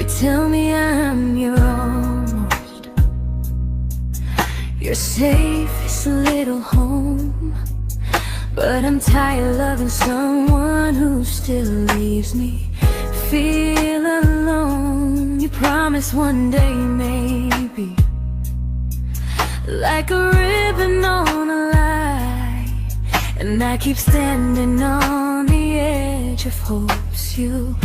tell me I'm your almost, your safest little home. But I'm tired loving someone who still leaves me feel alone. You promise one day maybe, like a ribbon on a line, and I keep standing on the edge of hopes you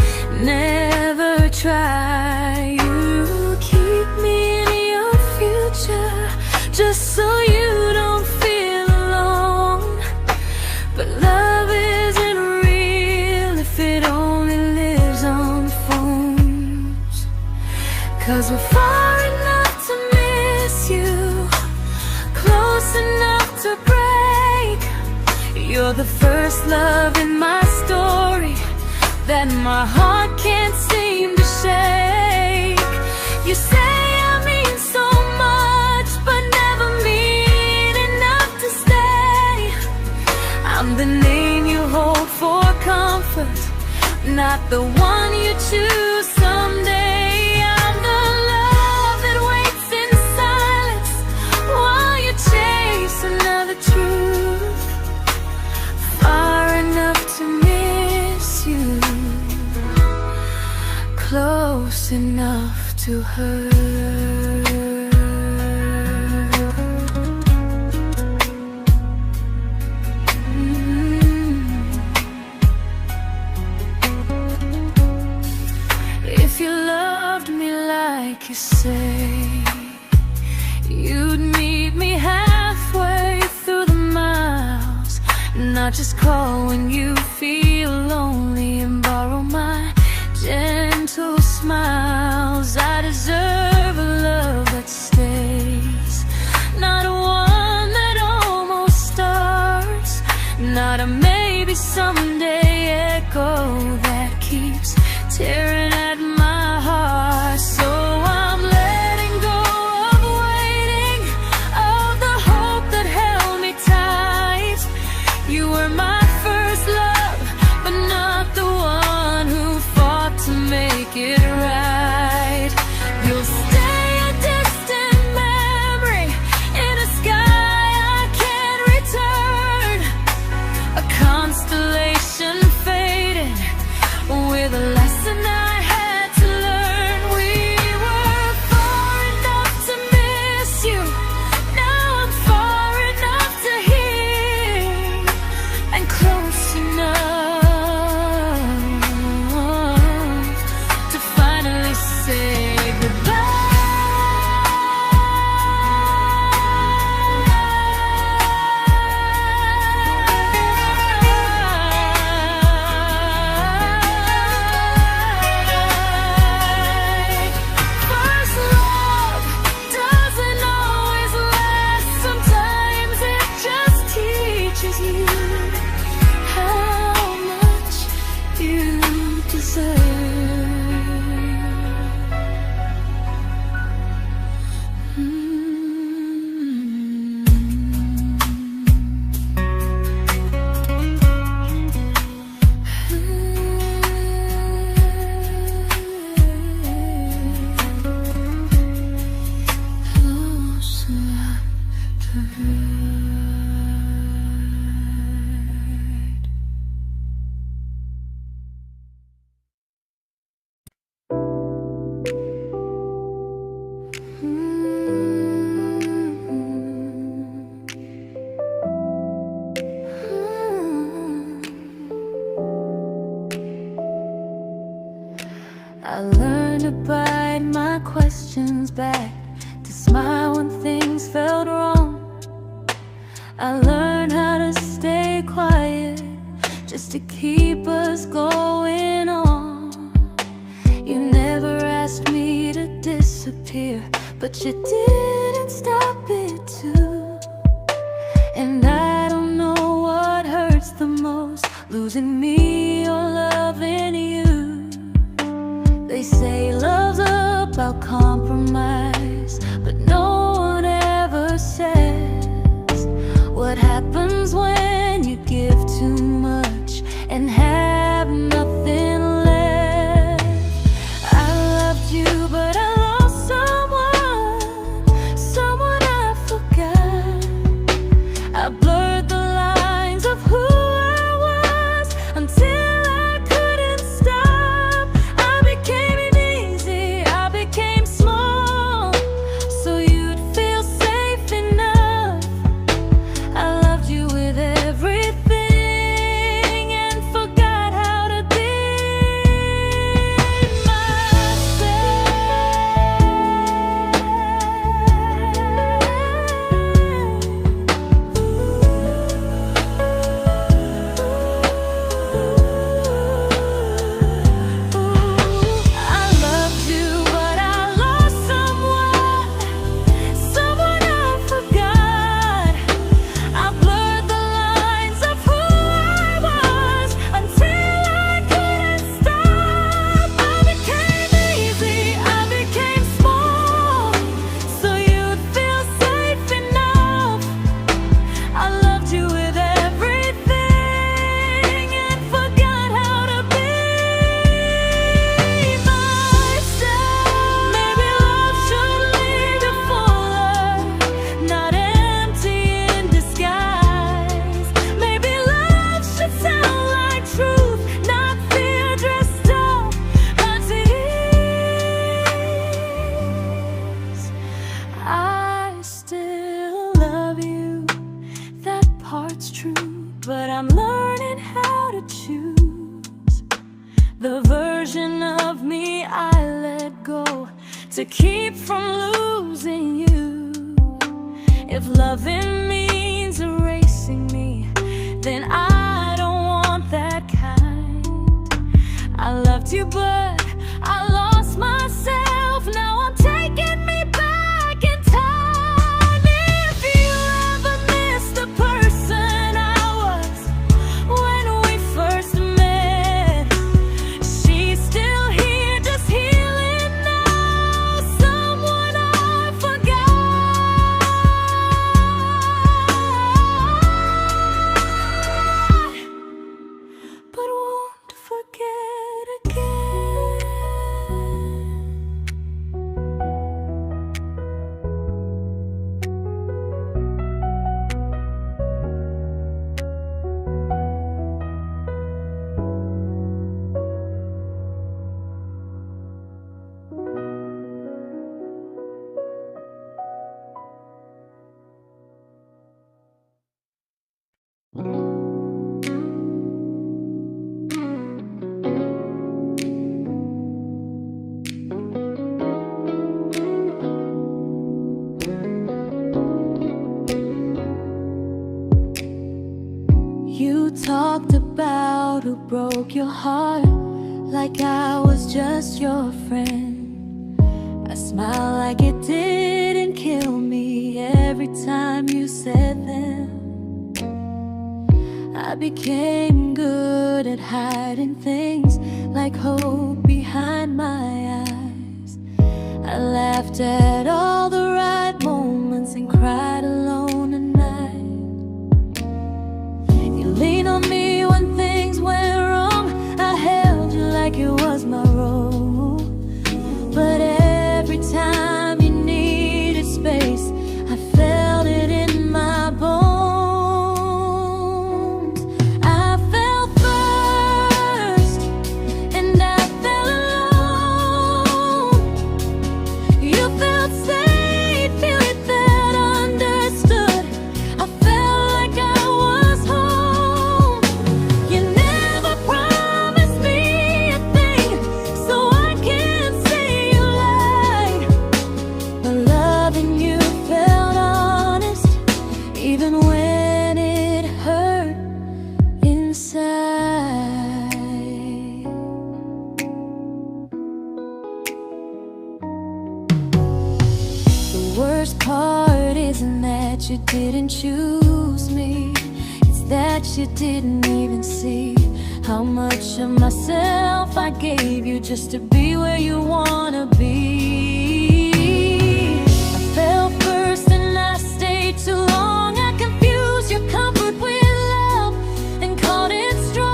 never try. You keep me in your future just so you don't feel alone. But love isn't real if it only lives on phones. 'Cause we're far enough to miss you, close enough to break. You're the first love in my story that my heart can't seem to shake. You say I mean so much, but never mean enough to stay. I'm the name you hold for comfort, not the one you choose someday. I'm the love that waits in silence while you chase another truth. Far enough to miss you, close enough to hurt. If you loved me like you say, you'd meet me halfway through the miles, not just call when you feel lonely and borrow my gentle smiles. I deserve a love that stays, not one that almost starts, not a maybe someday echo that keeps tearing at my heart. So I'm letting go of waiting, of the hope that held me tight. You were my first love, but not the one who fought to make it right. You'll stay a distant memory in a sky I can't return, a constellation faded with a lesson I had to learn. We were far enough to miss you, now I'm far enough to hear, and close enough to finally say goodbye. First love doesn't always last, sometimes it just teaches you how much you deserve. Close enough to hurt. I learned to bite my questions back, to smile when things felt wrong. I learned how to stay quiet just to keep us going on. You never asked me to disappear, but you didn't stop it too. And I don't know what hurts the most, losing me or loving you. They say love's about compromise, but no one ever says what happens when you give too much and have nothing left. I loved you I'm learning how to choose the version of me I let go to keep from losing you. If loving means erasing me, then I don't want that kind. I loved you, but I lost myself. Now I'm taking me back in time. If you ever miss the person I was when we first met, she's still here, just healing now. Someone I forgot, but won't forget again. You talked about who broke your heart, like I was just your friend. I smiled like it didn't kill me every time you said them. I became good at hiding things like hope behind my eyes. I laughed at all the right moments and cried alone at night. You leaned on me when things went wrong. I held you like it was my role. But every time you needed space, I felt it in my bones. I fell first, and I fell alone. You felt safe, feeling that understood. I felt like I was home. You never promised me a thing, so I can't say you lied. But loving you felt honest, even when it hurt inside. The worst part isn't that you didn't choose me, it's that you didn't even see how much of myself I gave you just to be where you wanna be. I fell first and I stayed too long. I confused your comfort with love and called it strong.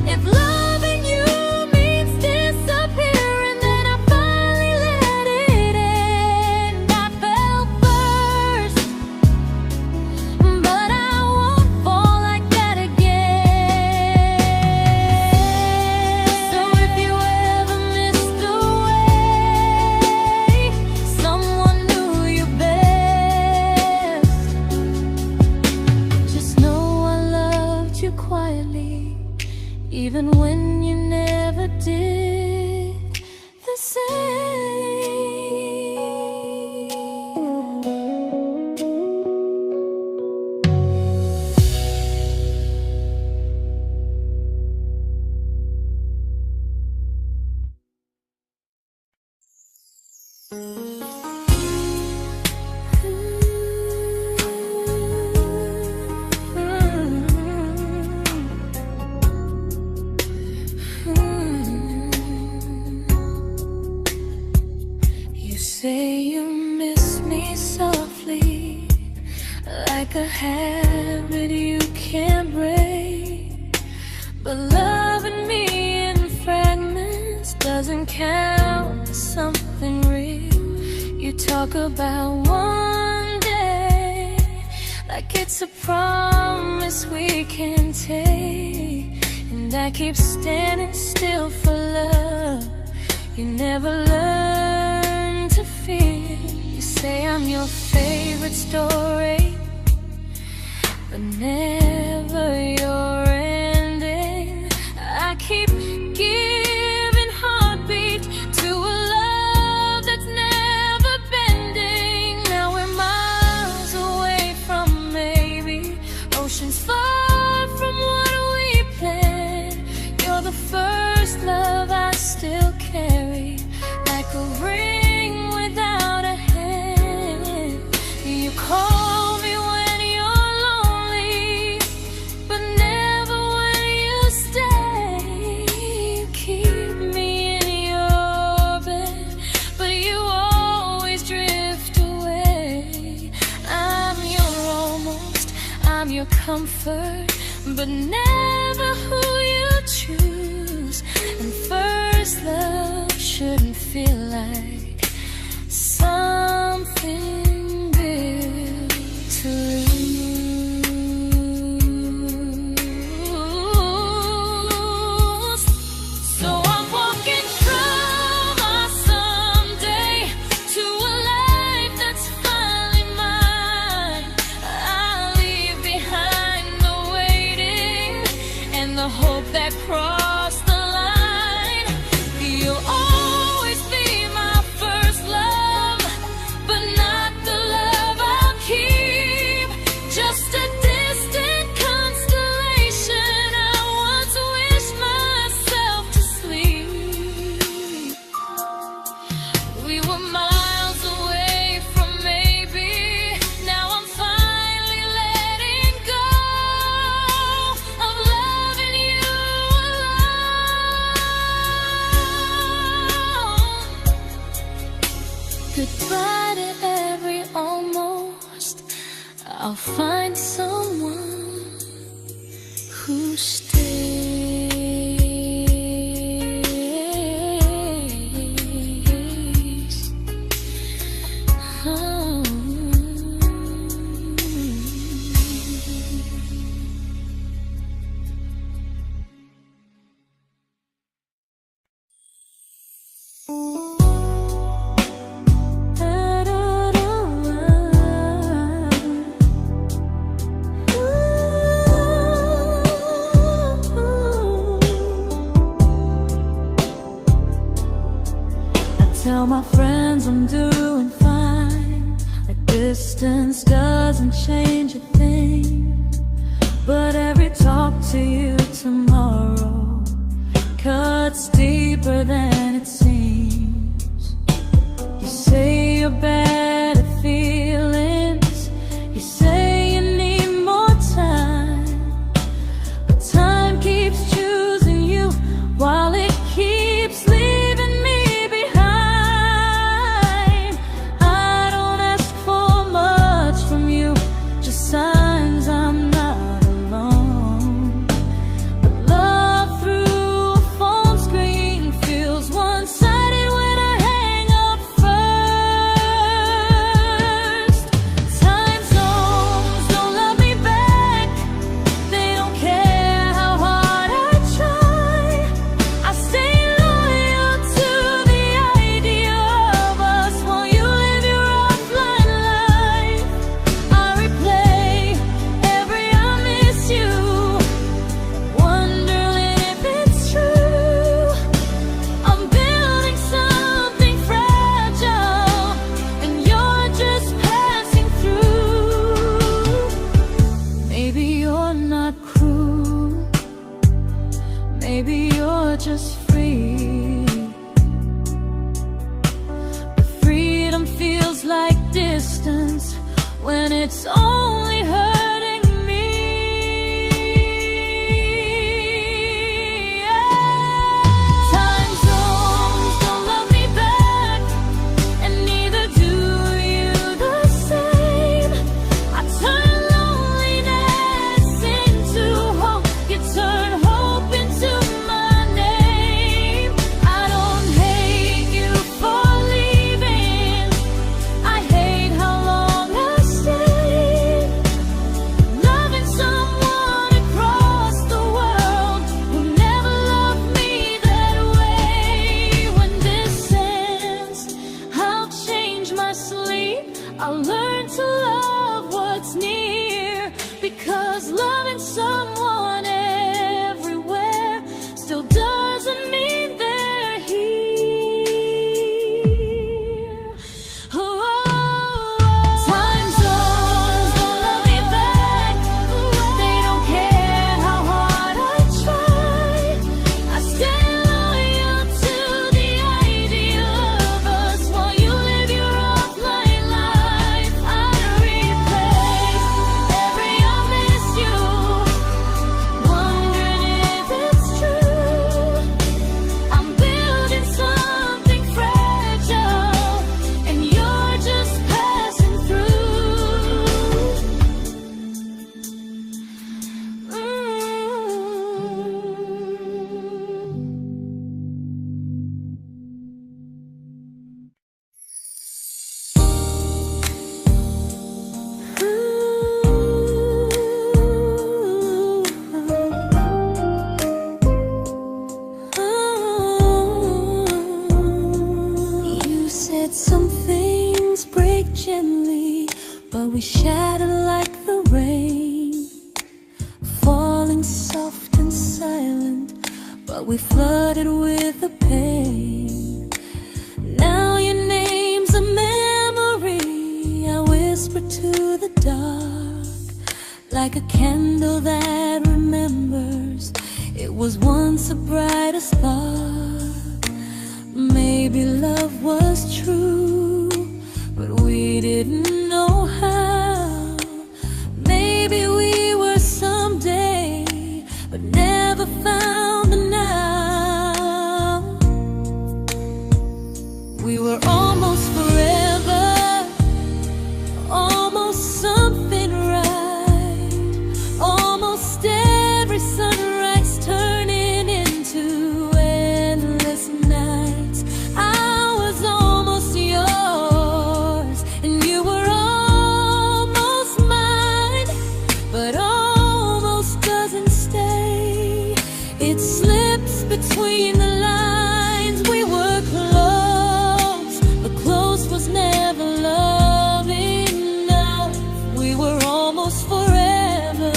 If loving you means disappearing, then I finally let it end. I fell first, but I won't fall like that again. So if you ever missed the way someone knew you best, just know I loved you quietly, even when you never did the same. You say you miss me softly, like a habit you can't break. But loving me in fragments doesn't count as something real. You talk about one day like it's a promise we can take, and I keep standing still for love. You never learn to feel. You say I'm your favorite story, but never your ending. I keep giving heartbeat to a love that's never bending. Now we're miles away from maybe, oceans far from what we planned. You're the first love I still carry, like a ring without a hand. You call me when you're lonely, but never when you stay. You keep me in your bed, but you always drift away. I'm your almost, I'm your comfort, but never who you choose. And first love shouldn't feel like something built to lose. So I'm walking through my someday to a life that's finally mine. I'll leave behind the waiting and the hope that crossed the line. You'll always be my first love, but not the love I'll keep. Just a distant constellation I once wished myself to sleep. We were miles away from maybe, now I'm finally letting go of loving you alone. Goodbye to every almost, I'll find someone who stays. Oh. Tell my friends I'm doing fine, like distance doesn't change a thing. But every talk to you tomorrow cuts deeper than it seems. You say you're bad at feelings, you say you need more time, but time keeps choosing you while it keeps leaving me behind. I don't ask for much from you, just signs I'm not alone. But love through a phone screen feels one-sided when I hang up first. Time zones don't love me back, they don't care how hard I try. I stay loyal to the idea of us while you live your offline life. I replay every I miss you, wondering if it's true. I'm building something fragile, and you're just passing through. Maybe you're not cruel, maybe you're just free. But freedom feels like distance when it's only hurting me. Time zones don't love me back, and neither do you the same. I turn loneliness into hope, you turn hope into my name. I don't hate you for leaving, I hate how long I stayed. we shattered like the rain, falling soft and silent, but we flooded with the pain. Now your name's a memory I whisper to the dark, like a candle that remembers it was once a brighter spark. Maybe love was true, but we didn't know how. Maybe we were someday, but never found the now. We were almost forever, almost something right, almost every sunrise turning into endless nights. I was almost yours, and you were almost mine, but almost doesn't stay. It slips between the lines. We were close, but close was never love enough. We were almost forever,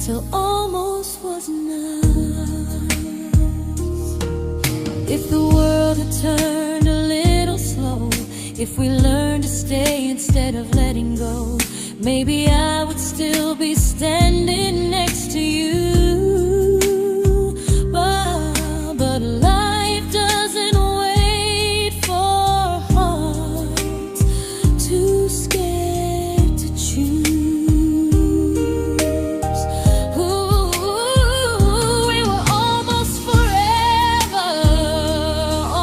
till almost was enough. If the world had turned a little slow, if we learned to stay instead of letting go, maybe I would still be standing next to you. But life doesn't wait for hearts too scared to choose. Ooh, we were almost forever,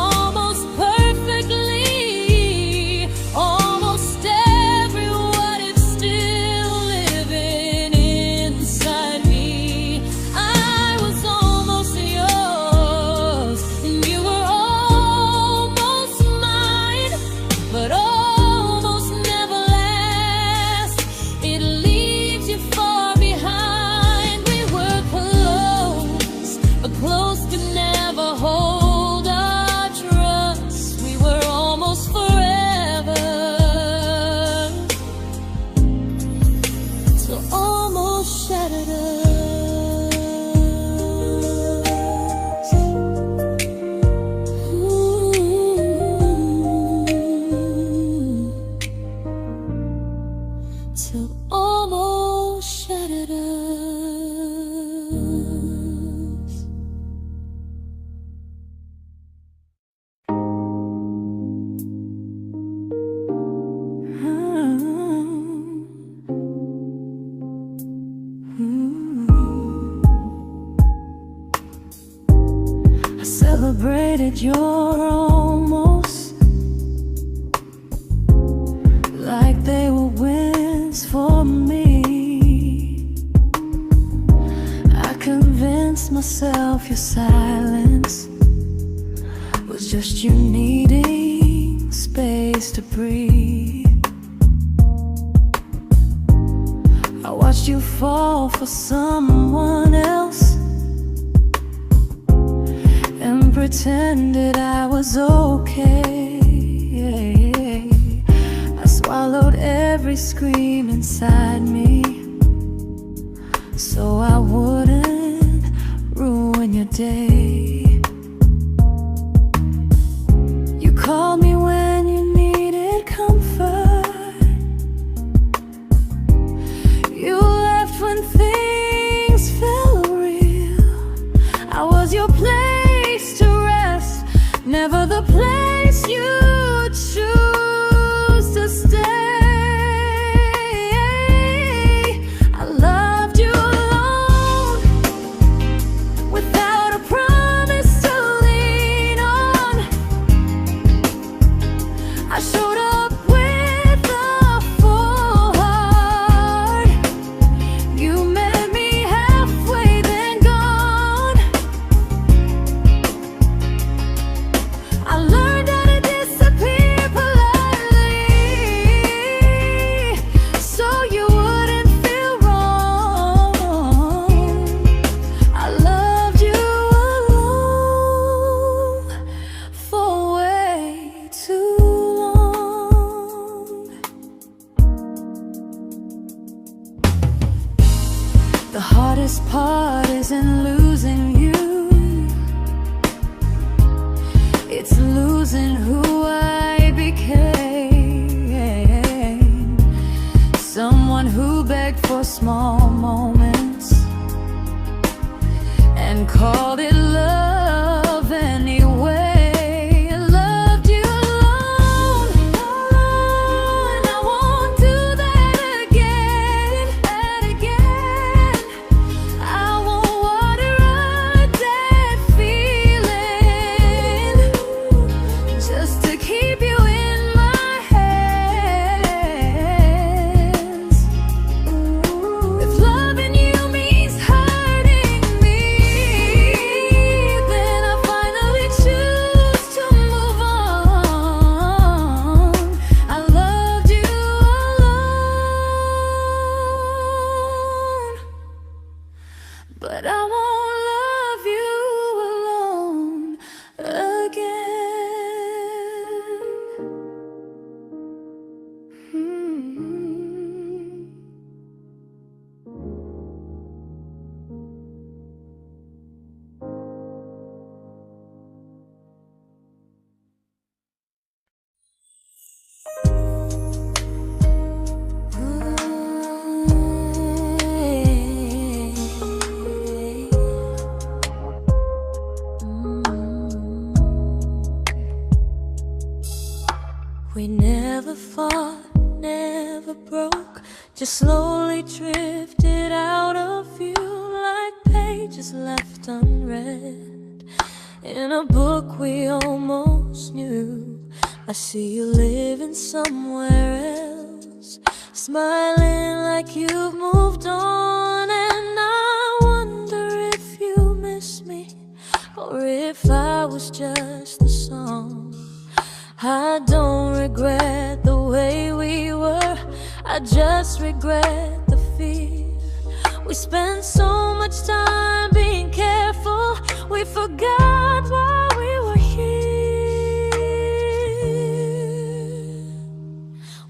almost perfectly, almost every what if still living inside me. I was almost yours, and you were almost mine, but almost never lasts. It leaves you far behind. We were close, but close could never hold our trust. We were almost forever, till almost shattered us. Ooh, till almost shattered us. I celebrated your almost like they were wins for me. I convinced myself your silence was just you needing space to breathe. I watched you fall for someone else and pretended I was okay. I swallowed every scream inside me so I wouldn't ruin your day. You called me when you needed comfort. You left when things felt real. I was your place to rest, never the place you choose to stay. I loved you alone, without a promise to lean on. I showed up with a full heart. You met me halfway, then gone. I learned how to disappear heart isn't losing you, it's losing who I became. Someone who begged for small moments and called it love anyway. Loved you alone, and I won't do that again, and again. I won't water a dead feeling just to keep you in my hands. If loving you means hurting me, then I finally choose to move on. I loved you alone, but I won't love you alone again. We never fought, never broke, just slowly drifted out of view like pages left unread in a book we almost knew. I see you living somewhere else, smiling like you've moved on, and I wonder if you miss me or if I was just a song. I don't regret the way we were, I just regret the fear. We spent so much time being careful, we forgot why we were here.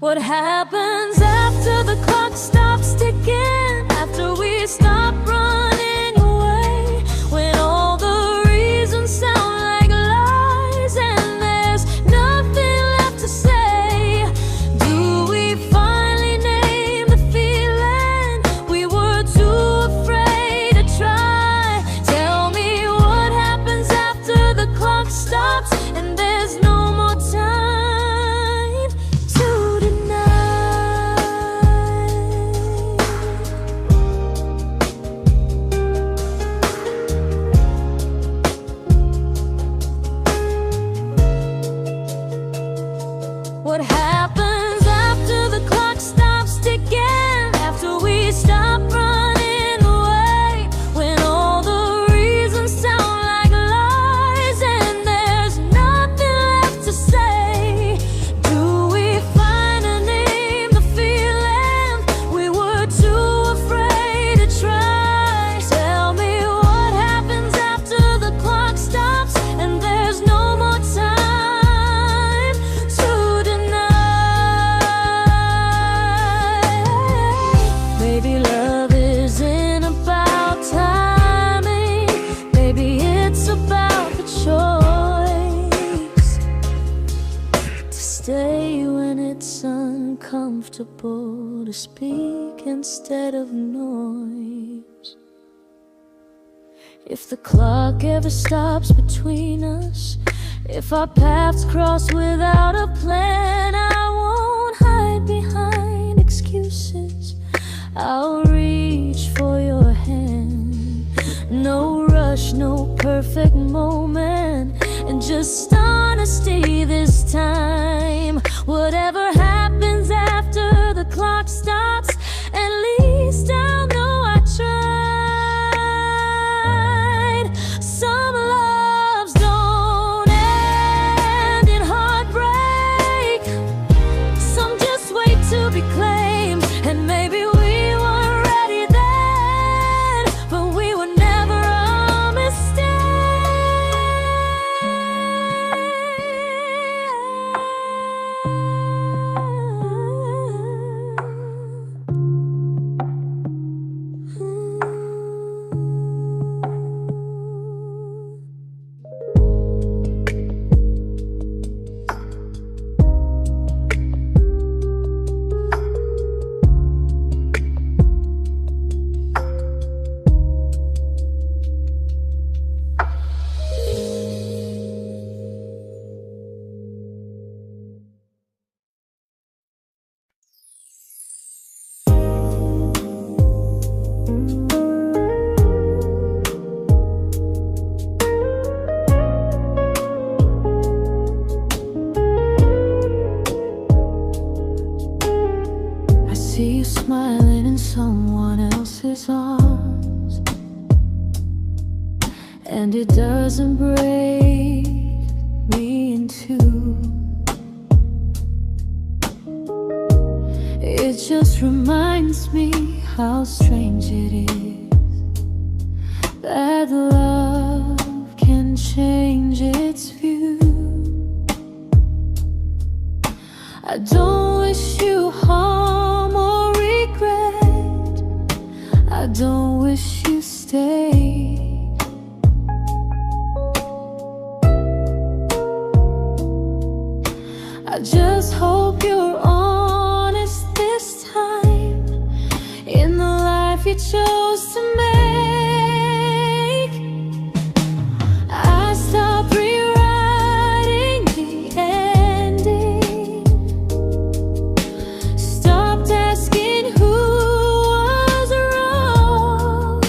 What happens after the clock stops ticking, after we stop running away, when all the reasons sound like lies and there's nothing left to say? Do we finally name the feeling we were too afraid to try? Tell me what happens after the clock stops and there's no more time to deny. What happens after the clock stops ticking, after we stop running away, when all the reasons sound like lies and there's nothing left to say? Do we finally name the feeling we were too afraid to try? Tell me what happens after the clock stops and there's no more time to deny. Maybe love isn't about timing, maybe it's about the choice to stay when it's uncomfortable, to speak instead of noise. If the clock ever stops between us, if our paths cross without a plan, I won't hide behind excuses, I'll reach for your hand. No rush, no perfect moment, and just honesty this time. Whatever happens after the clock stops, at least I'll know I tried. Some loves don't end in heartbreak, some just wait to be claimed, and maybe we weren't ready then, but we were never a mistake. and it doesn't break me in two. It just reminds me how strange it is that love can change its view. I don't wish you harm or regret. I don't wish you stay. I just hope you're honest this time in the life you chose to make. I stopped rewriting the ending, stopped asking who was wrong.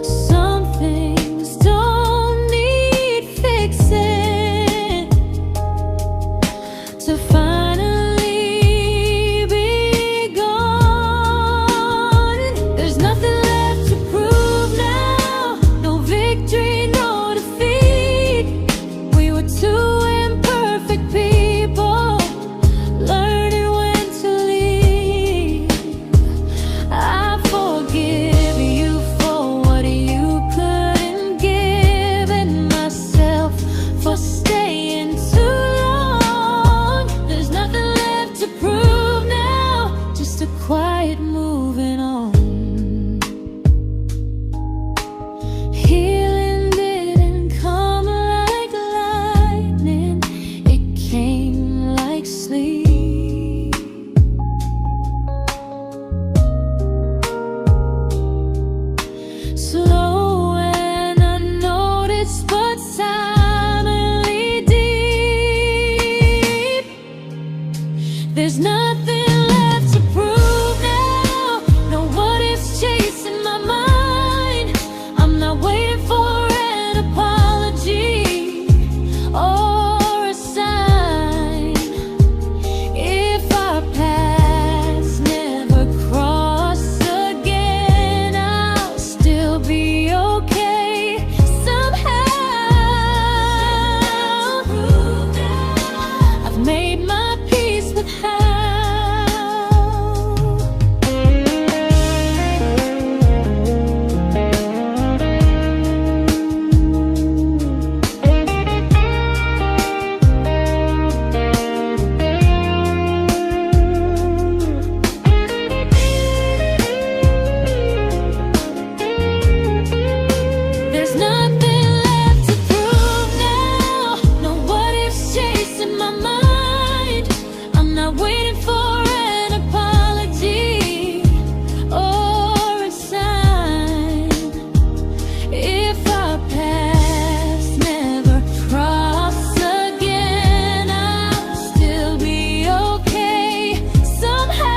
Some things don't need fixing to finally be gone. There's nothing left to prove now, no victory, no defeat. We were two imperfect people, learning when to leave. I forgive you for what you couldn't give, and myself for staying too long. There's nothing left to prove now, just a quiet moving on. Healing didn't come like lightning, it came like sleep. Slow and unnoticed, but silently deep. There's nothing left to prove now, no what ifs chasing my mind. I'm not waiting for an apology or a sign. If our paths never cross again, I'll still be okay somehow. I've made my peace with how. There's nothing left to prove now, no what ifs chasing my mind. I'm not waiting for an apology or a sign. If our paths never cross again, I'll still be okay somehow.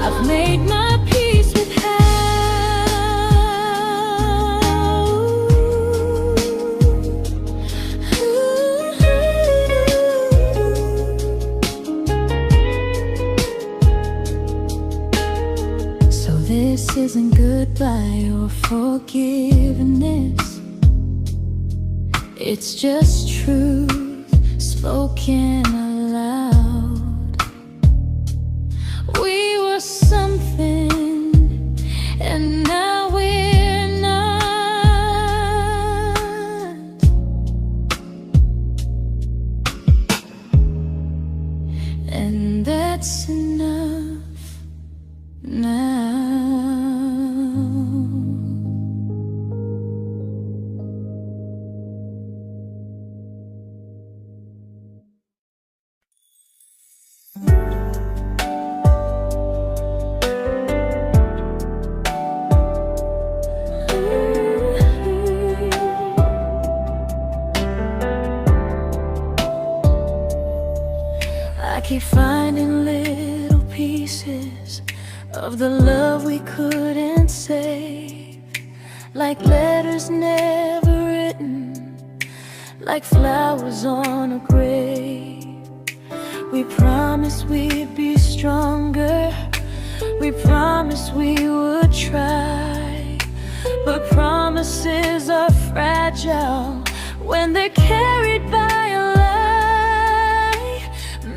I've made my peace with how. So this isn't goodbye or forgiveness, it's just truth spoken aloud. We were something, and now we're not. And that's enough now. I keep finding little pieces of the love we couldn't save, like letters never written, like flowers on a grave. We promised we'd be stronger, We promised we would try, but promises are fragile when they're carried by a lie.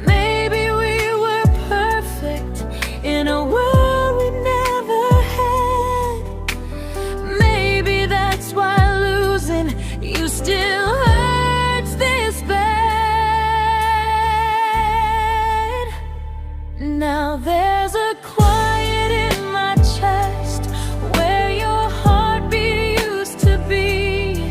Maybe we were perfect in a world we never had. Maybe that's why losing you still hurts this bad. Now there's a quiet in my chest where your heartbeat used to be,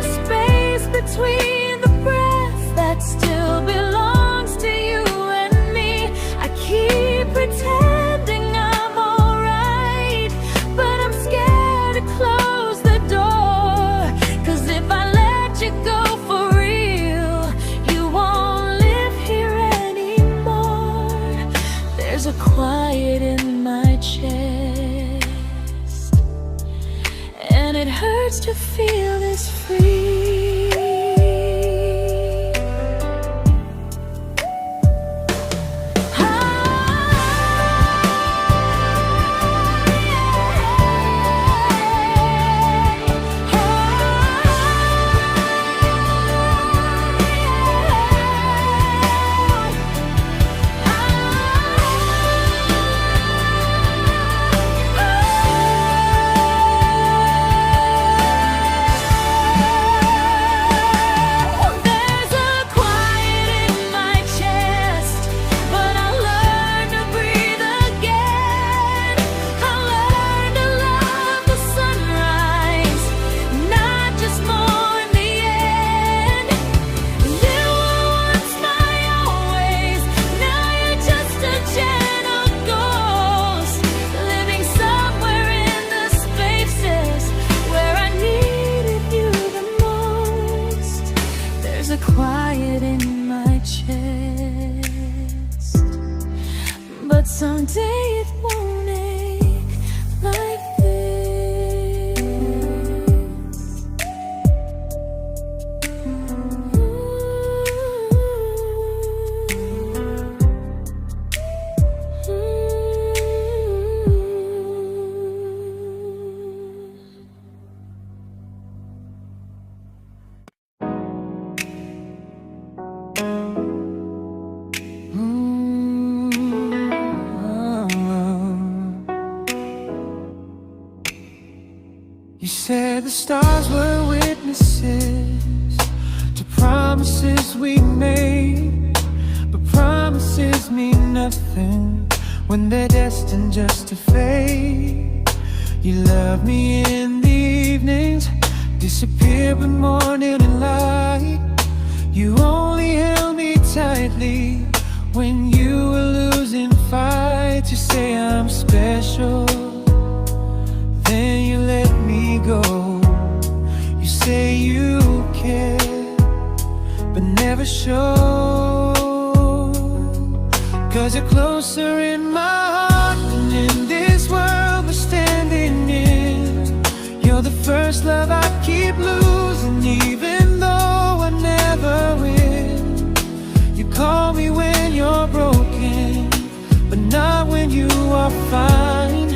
a space between the breath that still belongs to you and me. I keep pretending I'm alright, but I'm scared to close the door. 'Cause if I let you go for real, you won't live here anymore. There's a quiet in my chest, and it hurts to feel this free. Quiet in my chest, but someday it won't ache like this. You said the stars were witnesses to promises we made, but promises mean nothing when they're destined just to fade. You love me in the evenings, disappear when morning and light. You only held me tightly when you were losing fights. You say I'm special, then you let me go. You say you care, but never show. 'Cause you're closer in my heart than in this world we're standing in. You're the first love I keep losing, even though I never win. You call me when you're broken, but not when you are fine.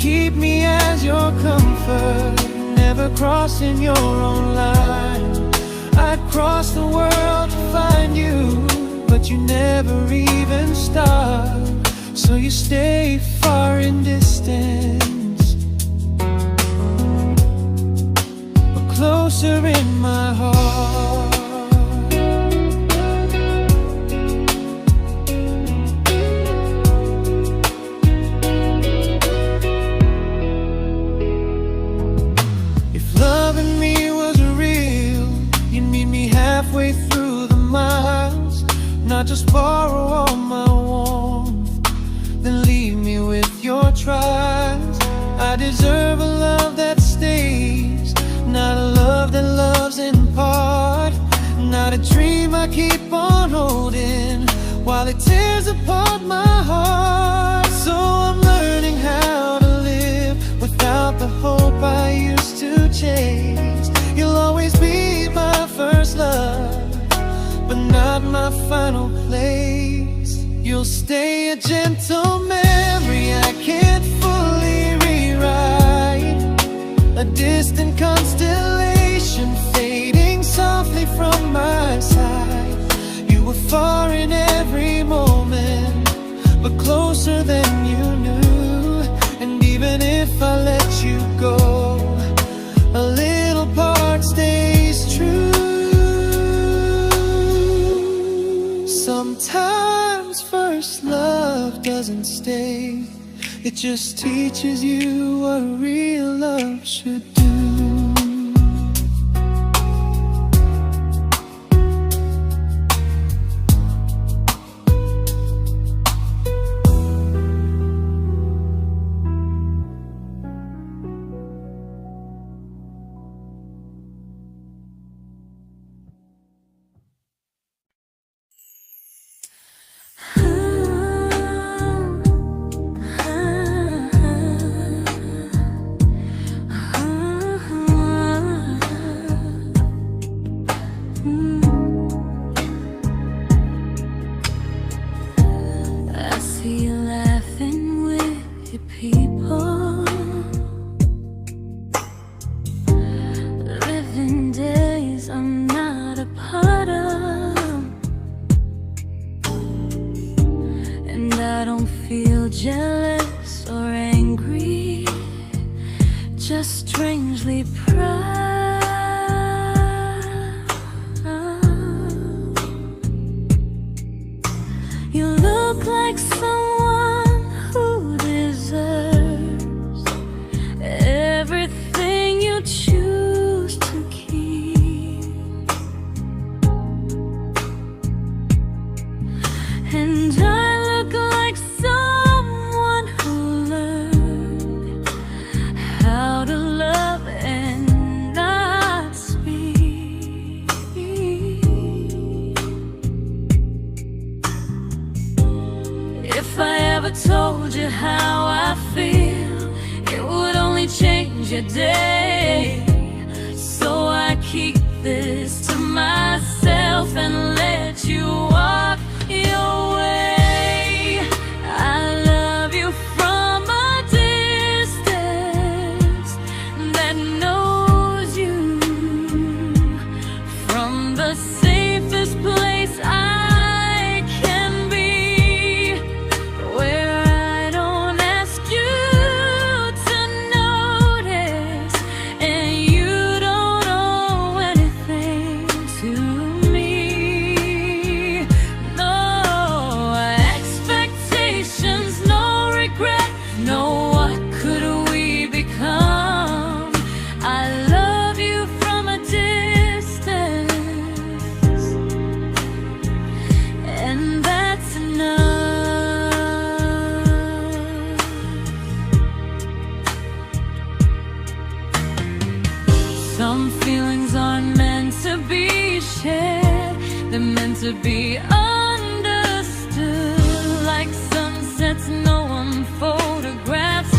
Keep me as your comfort, never crossing your own line. I'd cross the world to find you, but you never even start. So you stay far in distance, but closer in my heart. Halfway through the miles, not just borrow all my warmth, then leave me with your trials. I deserve a love that stays, not a love that loves in part. Not a dream I keep on holding while it tears apart my heart. So I'm learning how to live without the hope I used to chase. You'll always be my first love, but not my final place. You'll stay a gentle memory distant constellation fading softly from my side. You were far in every moment, but closer than you knew. And even if I let you go, a little part stays true. Sometimes first love doesn't stay, it just teaches you what real love should do. Jealous or angry, just strangely proud. You look like someone who deserves everything you choose to keep. And I look like someone who learned how to love and not speak. If I ever told you how I feel, it would only change your day. So I keep this to myself and let you walk your way. I love you from a distance that knows you, from the safest place I can be, where I don't ask you to notice and you don't owe anything to me. No expectations, no regret, no what could we become. I love you from a distance, and that's enough. Some feelings aren't meant to be shared, they're meant to be understood. Like sunsets no one photographs,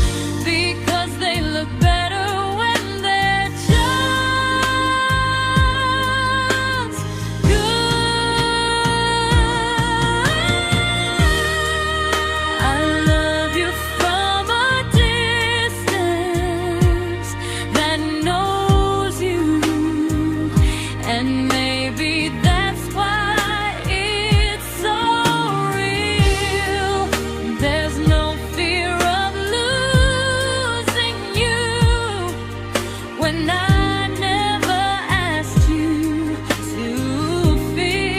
because they look better when they're just good. I love you from a distance that knows you, and maybe that's why it's so real. There's no fear of losing you when I never asked you to feel.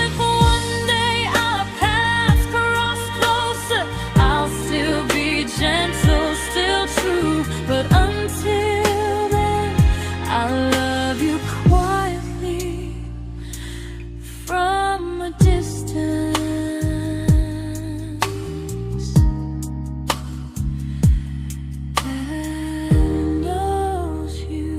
If one day our paths cross closer, I'll still be gentle, still true. But until then, I love you quietly from a distance that knows you.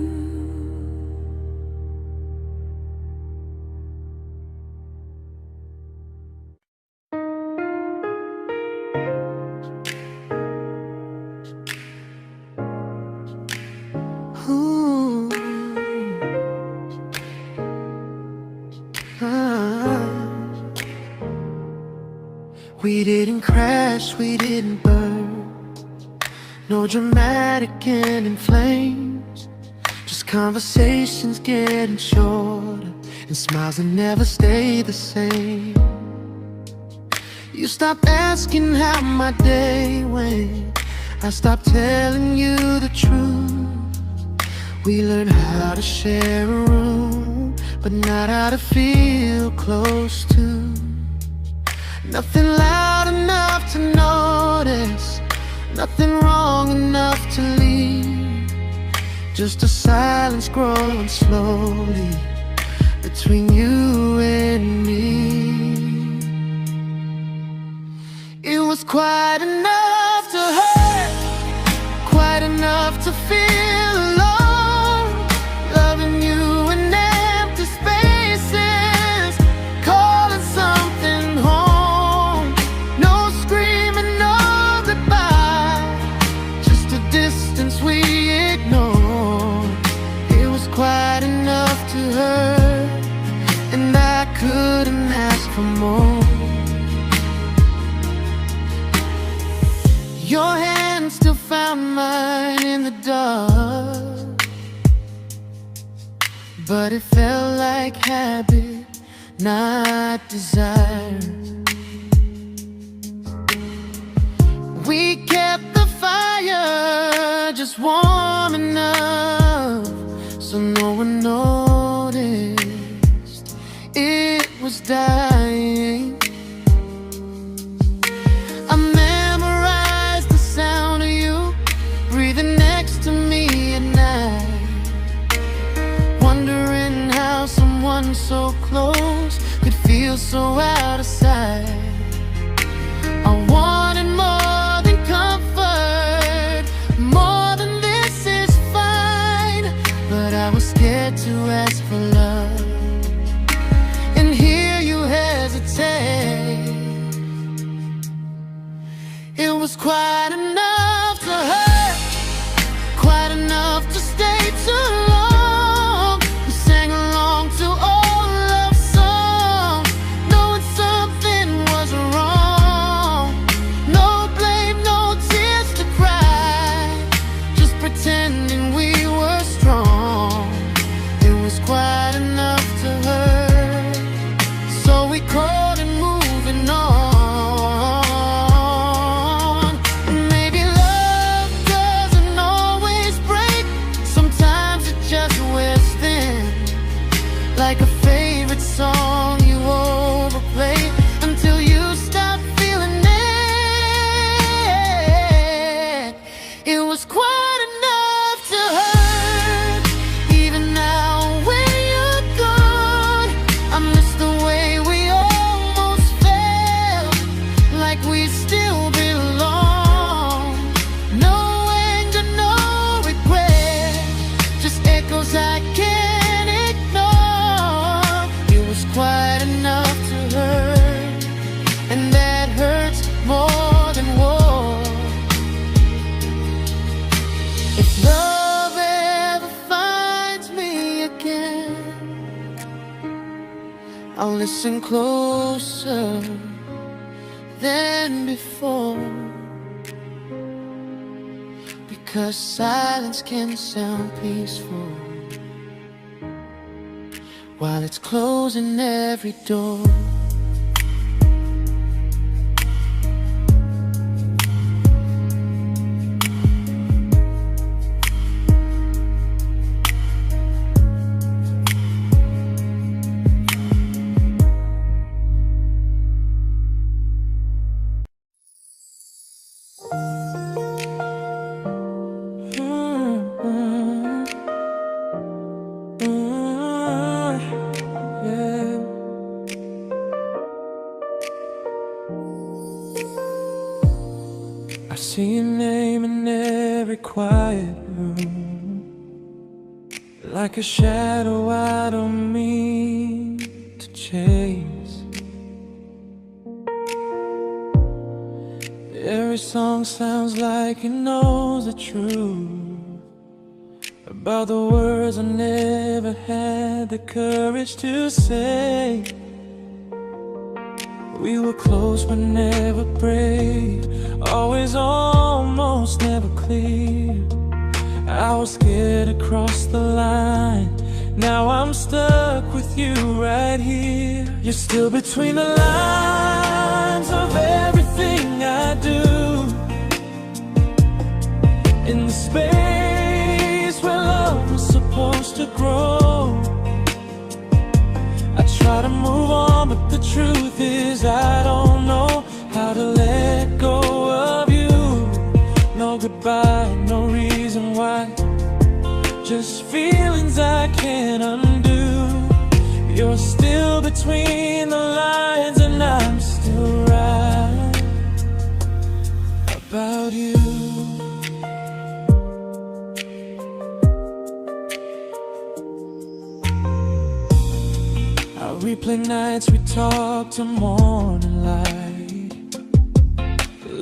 Ooh. Ah. We didn't crash, we didn't burn. No dramatic ending flames, just conversations getting shorter, and smiles that never stay the same. You stopped asking how my day went, I stopped telling you the truth. We learned how to share a room, but not how to feel close to. Nothing loud enough to notice, nothing wrong enough to leave. Just a silence growing slowly between you and me. It was quite enough to hurt, quite enough to feel alone. Loving you in empty spaces, calling something home. No screaming, no goodbye, just a distance we ignored. It was quite enough to hurt, and I couldn't ask for more. Your hand still found mine in the dark, but it felt like habit, not desire. We kept the fire just warm enough so no one noticed it was dying. I memorized the sound of you breathing next to me at night, wondering how someone so close could feel so out of sight. I wanted more than comfort, more than this is fine, but I was scared to ask for love, and here you hesitate. It was quite enough to hurt, quite enough to stay too long. We sang along to old love songs, knowing something was wrong. No blame, no tears to cry, just pretending we were strong. It was quite enough to hurt, so we called it moving on. Maybe love doesn't always break, sometimes it just wears thin, like a favorite song you overplay until you stop feeling it. It was quite enough to hurt, even now when you're gone. I miss the way we almost felt, like we still belong. No anger, no regret, just echoes I can't ignore. It was quite enough to hurt, and that hurts more than war. If love ever finds me again, I'll listen closer than before, because silence can sound peaceful while it's closing every door. I see your name in every quiet room, like a shadow I don't mean to chase. Every song sounds like it knows the truth about the words I never had the courage to say. We were close but never brave, always almost, never close. clear. I was scared to cross the line. Now I'm stuck with you right here. You're still between the lines of everything I do. In the space where love was supposed to grow. I try to move on, but the truth is I don't know how to let go of you. No goodbye, no reason why. Just feelings I can't undo. You're still between the lines, and I'm still right about you. I replay nights we talk till morning light,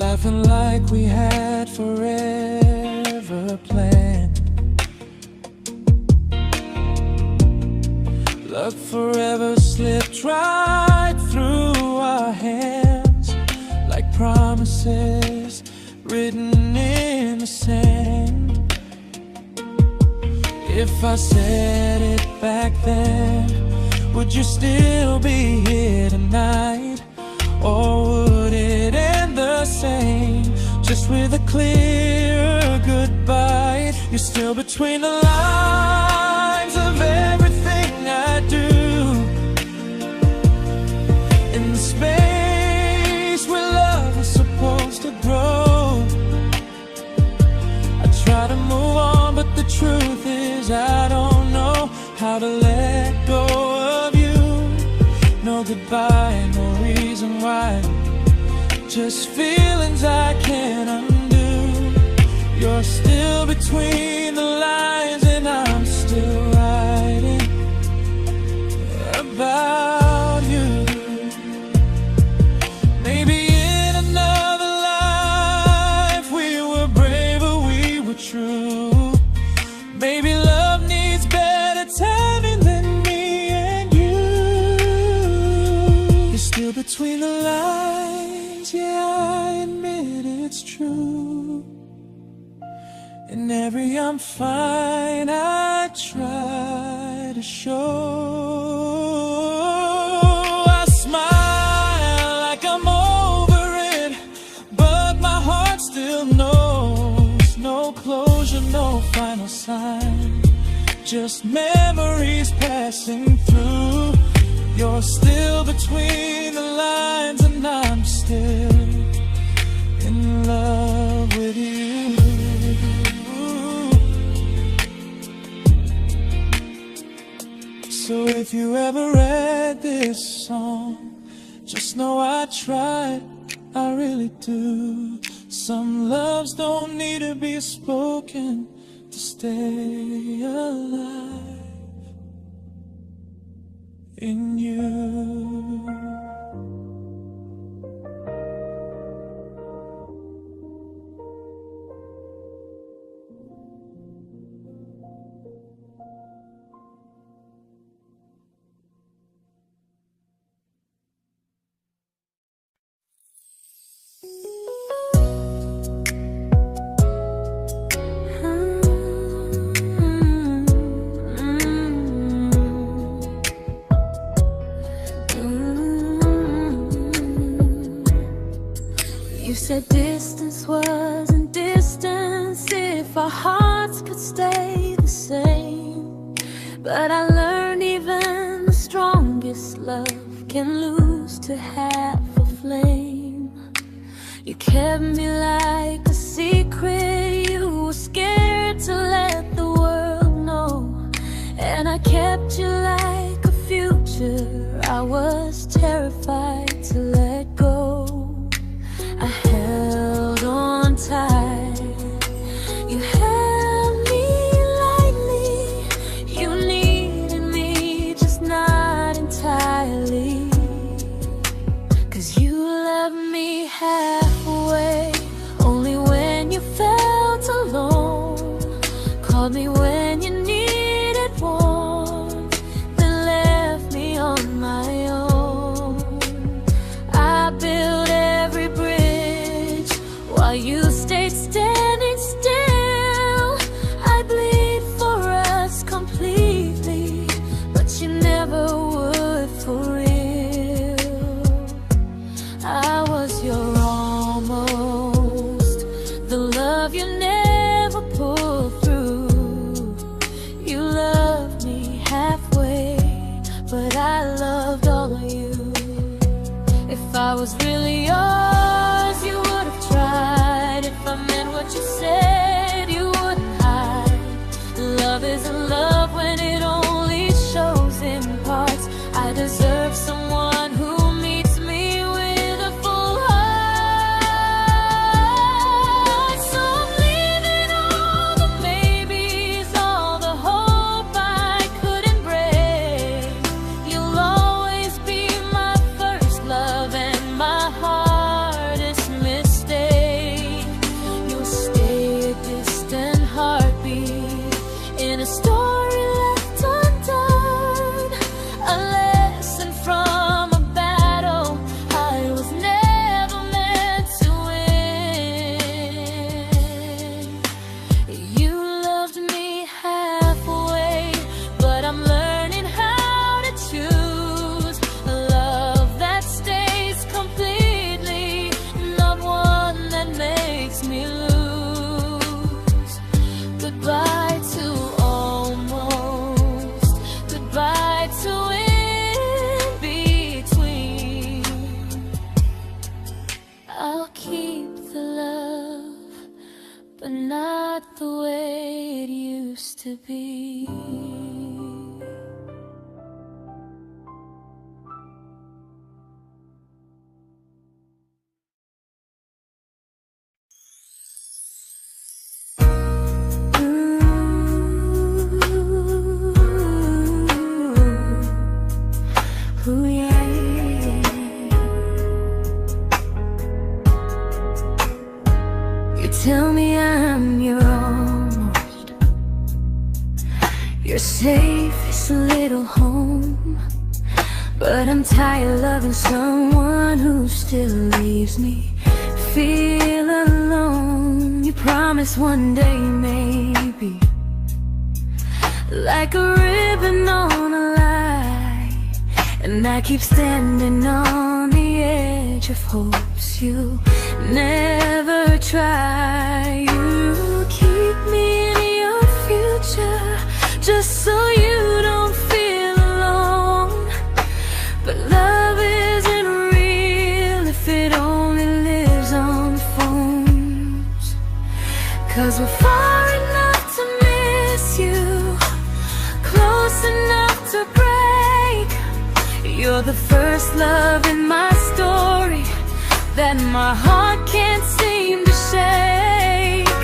laughing like we had forever planned. Luck forever slipped right through our hands, like promises written in the sand. If I said it back then, would you still be here tonight? Or would it end the same, just with a clear goodbye? You're still between the lines of everything I do. In the space where love was supposed to grow. I try to move on, but the truth is I don't know how to let go of you. No goodbye, no reason why. Just feelings I can't undo. You're still between the lines, and I'm still writing about you. Maybe in another life we were braver, we were true. Maybe love needs better timing than me and you. You're still between the lines, yeah, I admit it's true. In every I'm fine I try to show. I smile like I'm over it, but my heart still knows. No closure, no final sign, just memories passing through. You're still between the lines, and I'm still in love with you. So if you ever read this song, just know I tried, I really do. Some loves don't need to be spoken to stay alive in you. You said distance wasn't distance if our hearts could stay the same. But I learned even the strongest love can lose to half a flame. You kept me like a secret, you were scared to let the world know. And I kept you like a future, I was terrified to let go. I held on tight, you held me lightly. You needed me, just not entirely. 'Cause you loved me halfway, only when you felt alone. Called me when you needed warmth, then left me on my own. I built every bridge while you stayed standing still. love you never pulled through. You loved me halfway, but I loved all of you. If I was really yours, you would have tried. If I meant what you said, you wouldn't hide. Love isn't love when it only shows in parts. I deserve someone who meets me with a full heart. So I'm leaving all the maybes, all the hope I couldn't break. You'll always be my first love and my hardest mistake. You'll stay a distant heartbeat in a story left undone, a lesson from a battle I was never meant to win. You loved me halfway, but I'm learning how to choose a love that stays completely, not one that makes me lose. Goodbye to almost, goodbye to in between. I'll keep the love, but not the way it used to be. Ooh, yeah, yeah. You tell me I'm your almost, your safest little home, but I'm tired loving someone who still leaves me feel alone. You promise one day maybe, like a ribbon on a line, and I keep standing on the edge of hopes you never try. You keep me in your future just so you don't feel alone. But love isn't real if it only lives on phones. 'Cause we're far enough to miss you, close enough to break. You're the first love in my story that my heart can't seem to shake.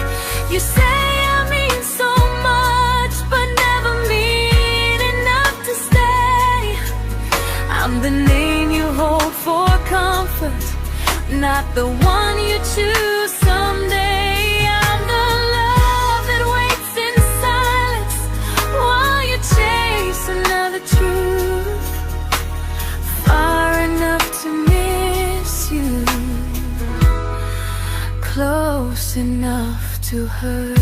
You say I mean so much, but never mean enough to stay. I'm the name you hold for comfort, not the one you choose someday. I'm the love that waits in silence while you chase another truth. Far enough to miss you, close enough to hurt.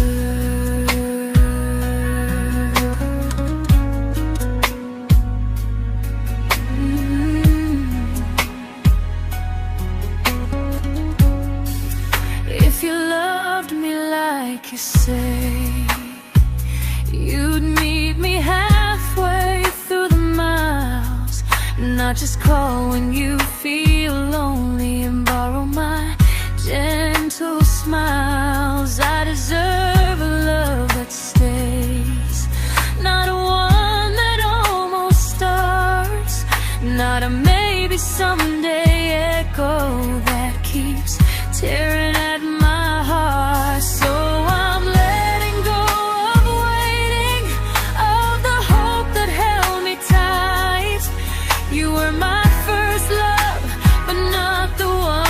If you loved me like you say, you'd meet me halfway through the miles, not just call when you feel lonely and borrow my gentle smiles. I deserve a love that stays, not one that almost starts, not a maybe someday echo that keeps tearing at my heart. So I'm letting go of waiting, of the hope that held me tight. You were my first love, but not the one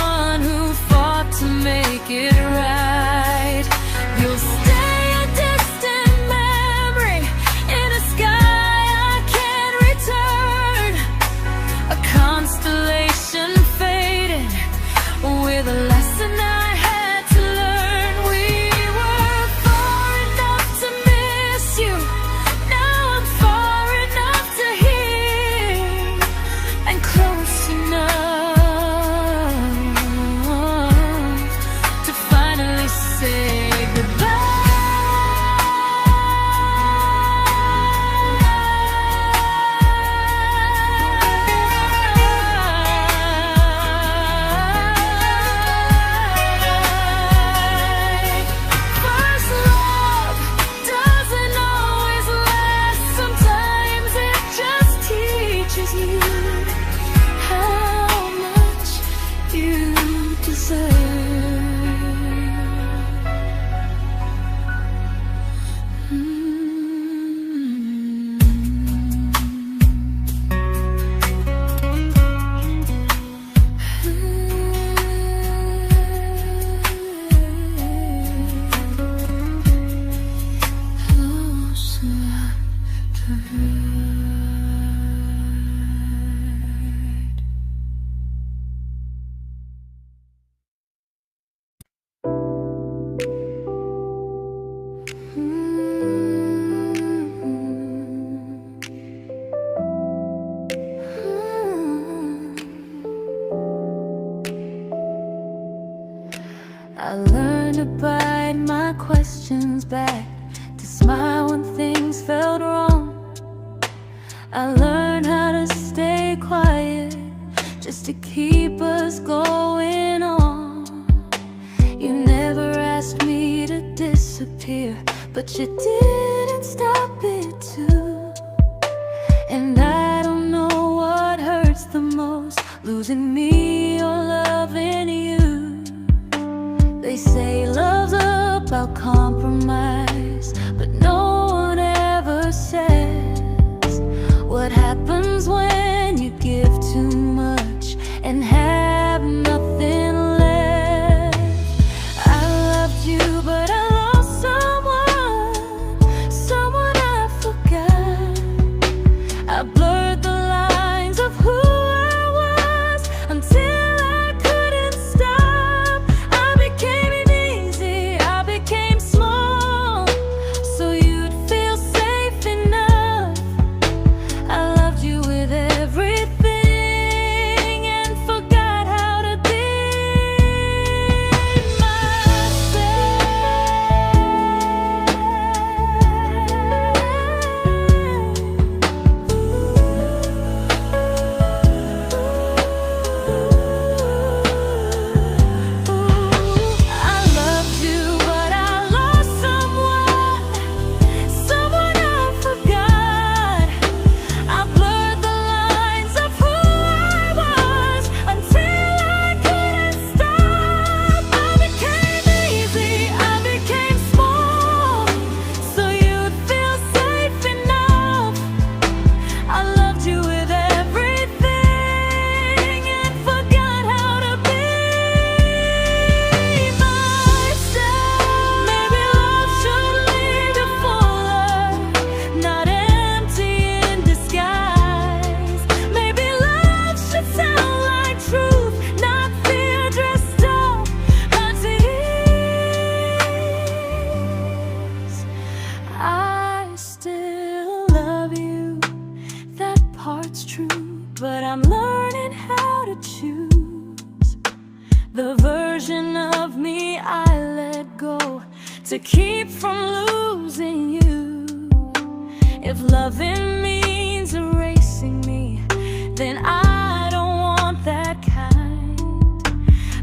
I learned to bite my questions back, to smile when things felt wrong. I learned how to stay quiet, just to keep us going on. You never asked me to disappear, but you didn't stop it too. And I don't know what hurts the most, losing me or loving you. They say love's about compromise, but no one ever says what happens when you give too much and have nothing left. I loved you, but I lost someone I forgot. I blurred the lines of who I was until I couldn't stop. I became easy, I became small, so you'd feel safe enough. I loved you with everything and forgot how to be I loved you, but I lost someone I forgot. I blurred the lines of who I was until I couldn't stop. I became easy, I became small, so you'd feel safe enough. I loved you with everything and forgot how to be myself. Maybe love should lead you fuller, not empty in disguise. Maybe love should sound like truth, not fear dressed up as ease. I still love you, that part's true, but I'm learning how to choose the version of me I let go to keep from losing you. If loving means erasing me, then I don't want that kind.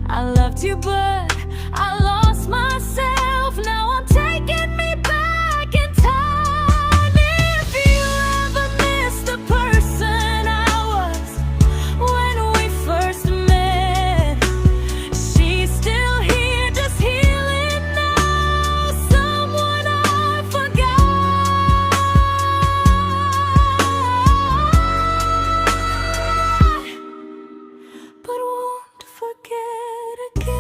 I loved you, but I lost myself. Now I'm taking me back in time. If you ever missed the person I was when we first met, she's still here, just healing now. Someone I forgot, but won't forget again.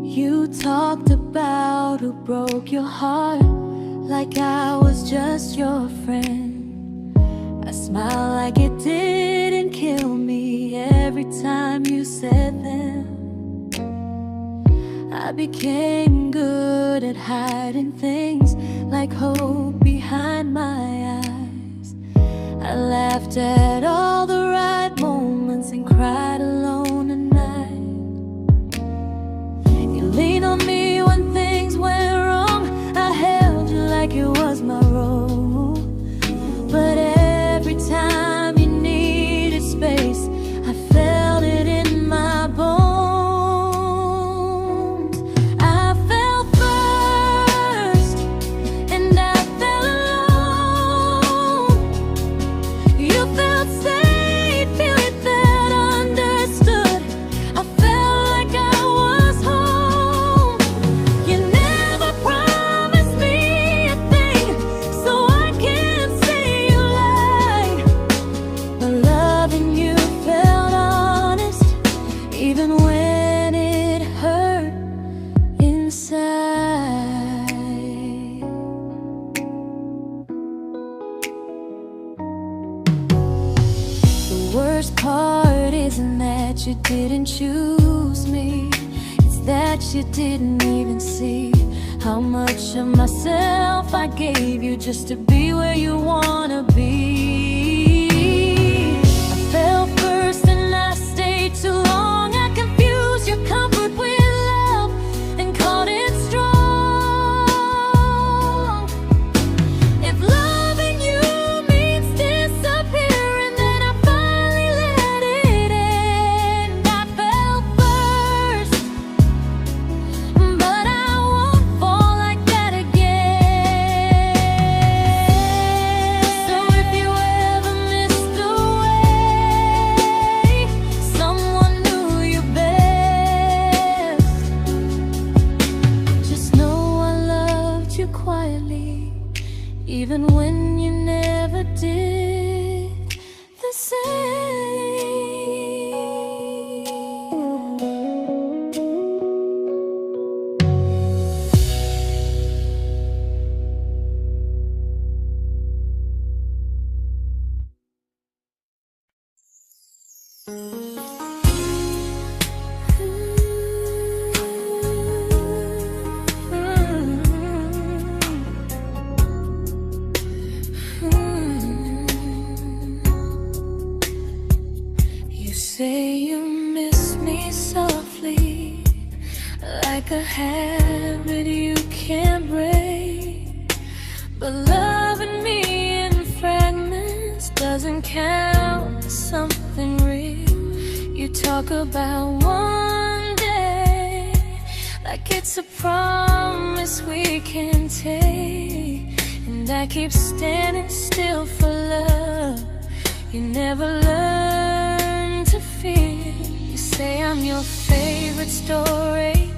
You talked about who broke your heart, like I was just your friend. I smile like it didn't kill me every time you said them. I became good at hiding things like hope behind my eyes. I laughed at all the right moments and cried alone at night. You leaned on me when things went wrong. I held you like it was my role. But every time you needed space, I felt it in my bones. I fell first, and I fell alone. You felt safe. worst part isn't that you didn't choose me, it's that you didn't even see how much of myself I gave you just to be where you wanna be. I fell first and I stayed too long. I confused your comfort with love and called it strong. If loving you means disappearing, then I finally let it end. I fell first, but I won't fall like that again. So if you ever missed the way someone knew you best, just know I loved you quietly, even when you never did the same. You say you miss me softly, like a habit you can't break. But loving me in fragments doesn't count as something real. You talk about one day like it's a promise we can take, and I keep standing still for love. You never learn to feel. You say I'm your favorite story,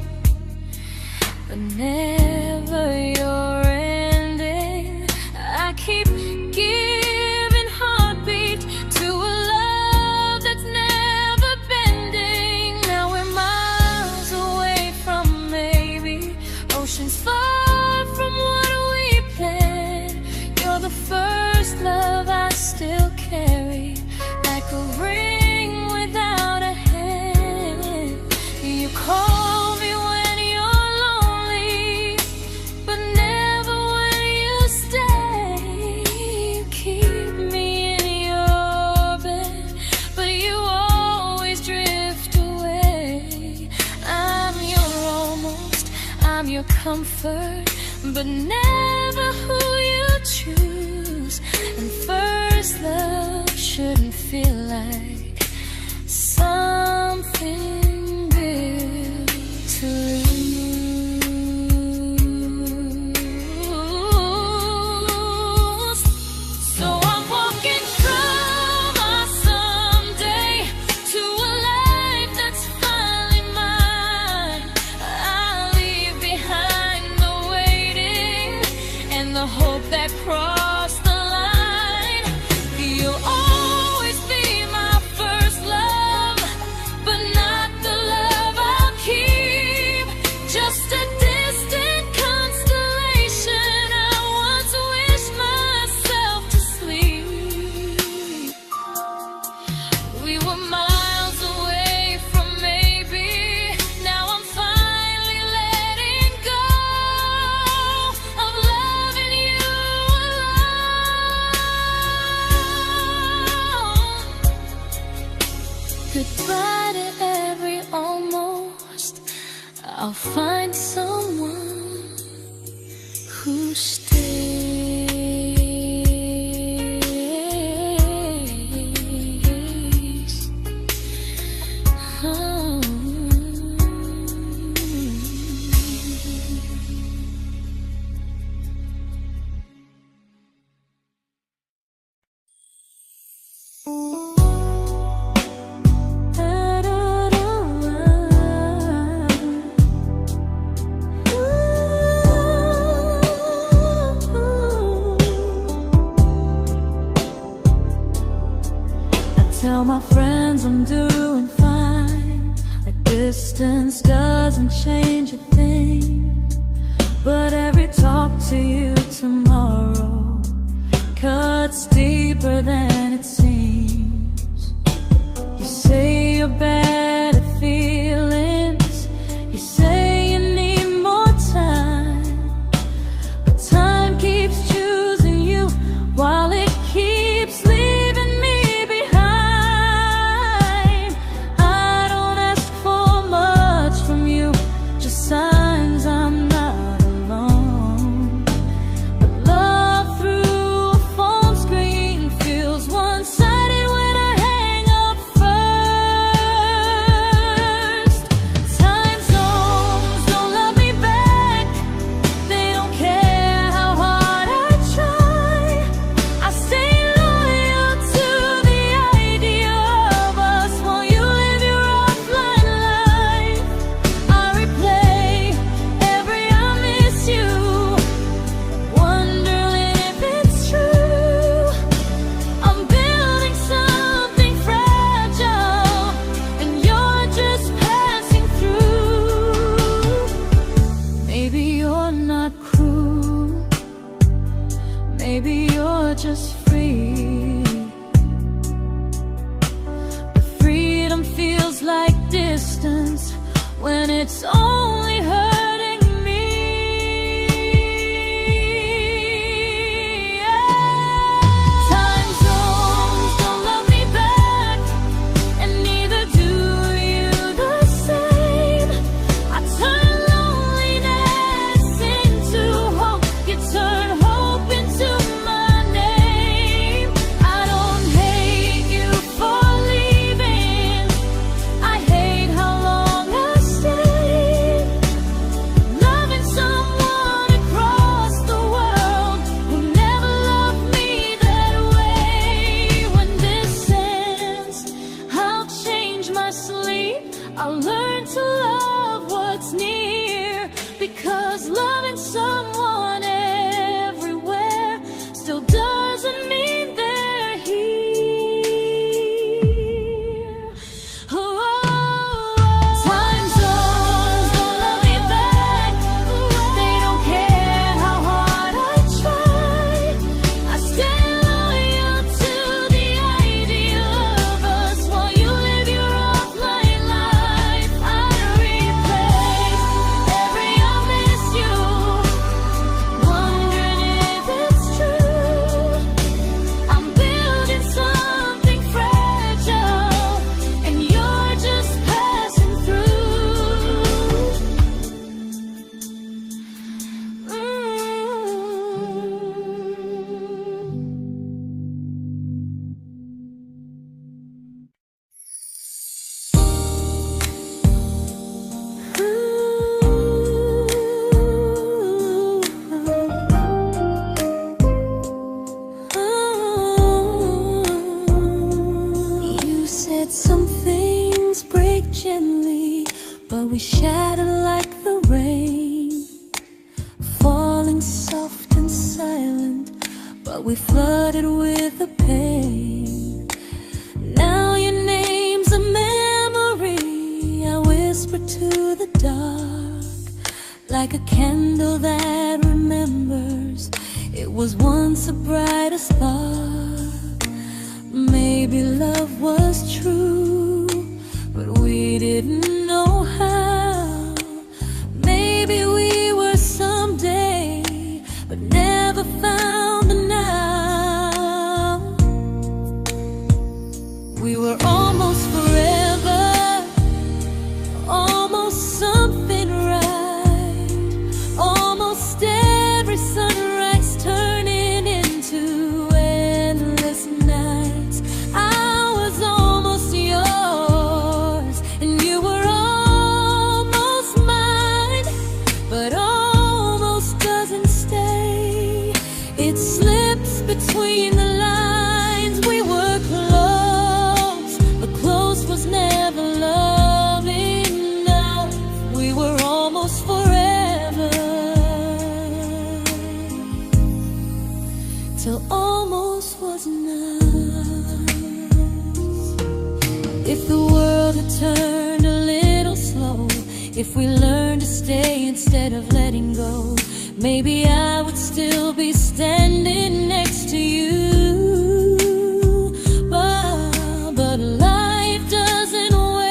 but never your ending. I keep giving heartbeat to a love that's never bending. Now we're miles away from maybe oceans far from what we planned. You're the first love I still carry, like a ring without a hand. You call me when you're lonely, but never when you stay. You keep me in your bed, but you always drift away. I'm your almost, I'm your comfort, but never who you choose. And first love shouldn't feel like something built to lose. So I'm walking from my someday to a life that's finally mine. I'll leave behind the waiting and the hope that crossed the line. You'll always be my first love, but not the love I'll keep. Just a distant constellation I once wished myself to sleep. We were miles away from maybe. Now I'm finally letting go of loving you alone. Goodbye to every almost. I'll find someone who stays. Oh. Tell my friends I'm doing fine, that distance doesn't change a thing. But every talk to you tomorrow cuts deeper than it seems. your better feelings. You say you need more time, but time keeps choosing you while it keeps leaving me behind. I don't ask for much from you, just signs I'm not alone. But love through a phone screen feels one-sided when I hang up first. Time zones don't love me back. They don't care how hard I try. I stay loyal to the idea of us while you live your offline life. I replay every I miss you, wondering if it's true. I'm building something fragile, and you're just passing through. Maybe you're not cruel, maybe you're just free. But freedom feels like distance when it's only hurting me. Time zones don't love me back, and neither do you the same. I turn loneliness into hope, you turn hope into my name. I don't hate you for leaving, I hate how long I stayed. Loving someone across the world who never loved me that way. When this ends, I'll change my sleep, I'll learn to love what's near, because loving someone everywhere still doesn't mean they're here. Time zones don't love me back. They don't care how hard I try. I stay loyal to the idea of us while you live your offline life. I replay every I miss you, wondering if it's true. I'm building something fragile, and you're just passing through. You said some things break gently, but we shatter like the rain, falling soft and silent, but we flooded with the pain. Now your name's a memory I whisper to the dark, like a candle that remembers it was once a brighter spark. Maybe love was true, but we didn't know how. Maybe we were someday, but never found the now. We were almost forever, almost something right, almost every sunrise turning into endless nights. I was almost yours, and you were almost mine, but almost doesn't stay. It slips between the lines. We were close, but close was never love enough. We were almost forever, till almost was enough. If the world had turned a little slow, if we learned to stay instead of letting go, maybe I would still be standing next to you. But life doesn't wait.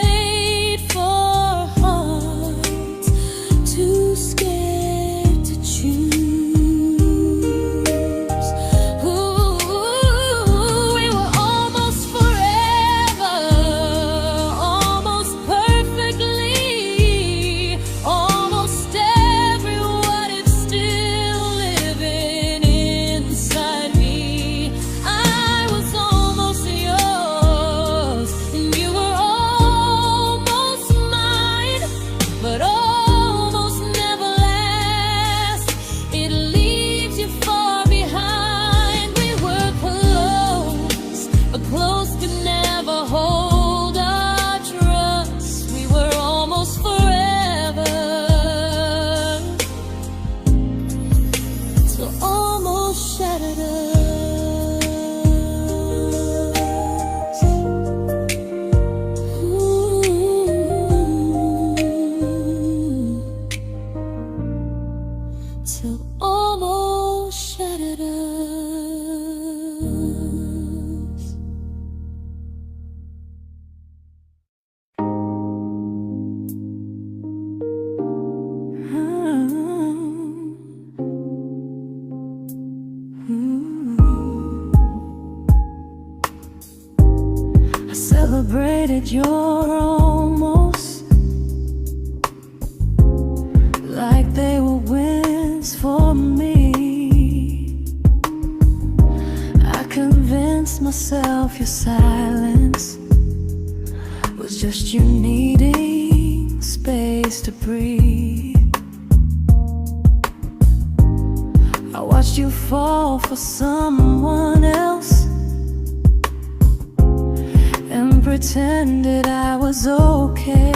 I celebrated your almost like they were wins for me. I convinced myself your silence was just you needing space to breathe. I watched you fall for someone else and pretended I was okay.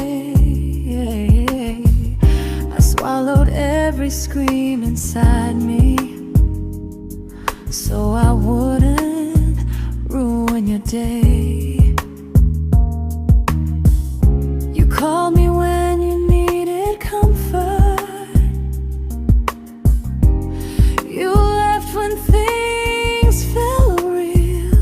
I swallowed every scream inside me so I wouldn't ruin your day. You called me when you needed comfort. You left when things felt real.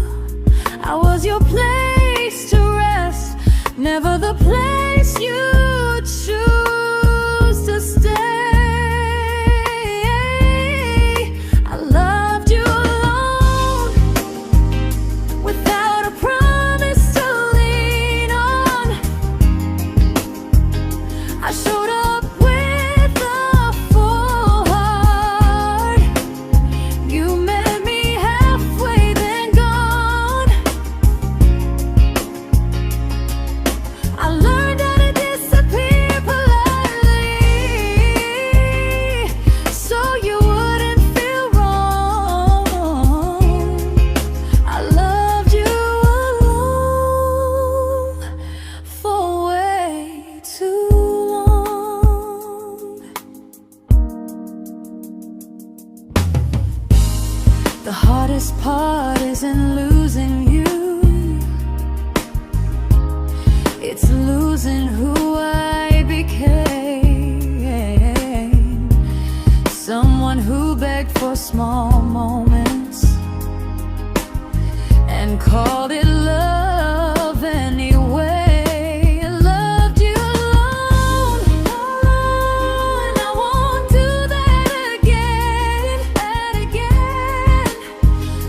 I was your place to rest, never the place you choose to stay. I loved you alone, without a promise to lean on. I showed up with a full heart. You met me halfway, then gone. I learned how to disappear politely, so you wouldn't feel wrong. I loved you alone for way too long. The hardest part isn't losing you, it's losing who I became. Someone who begged for small moments and called it love anyway. I loved you alone, and I won't do that again.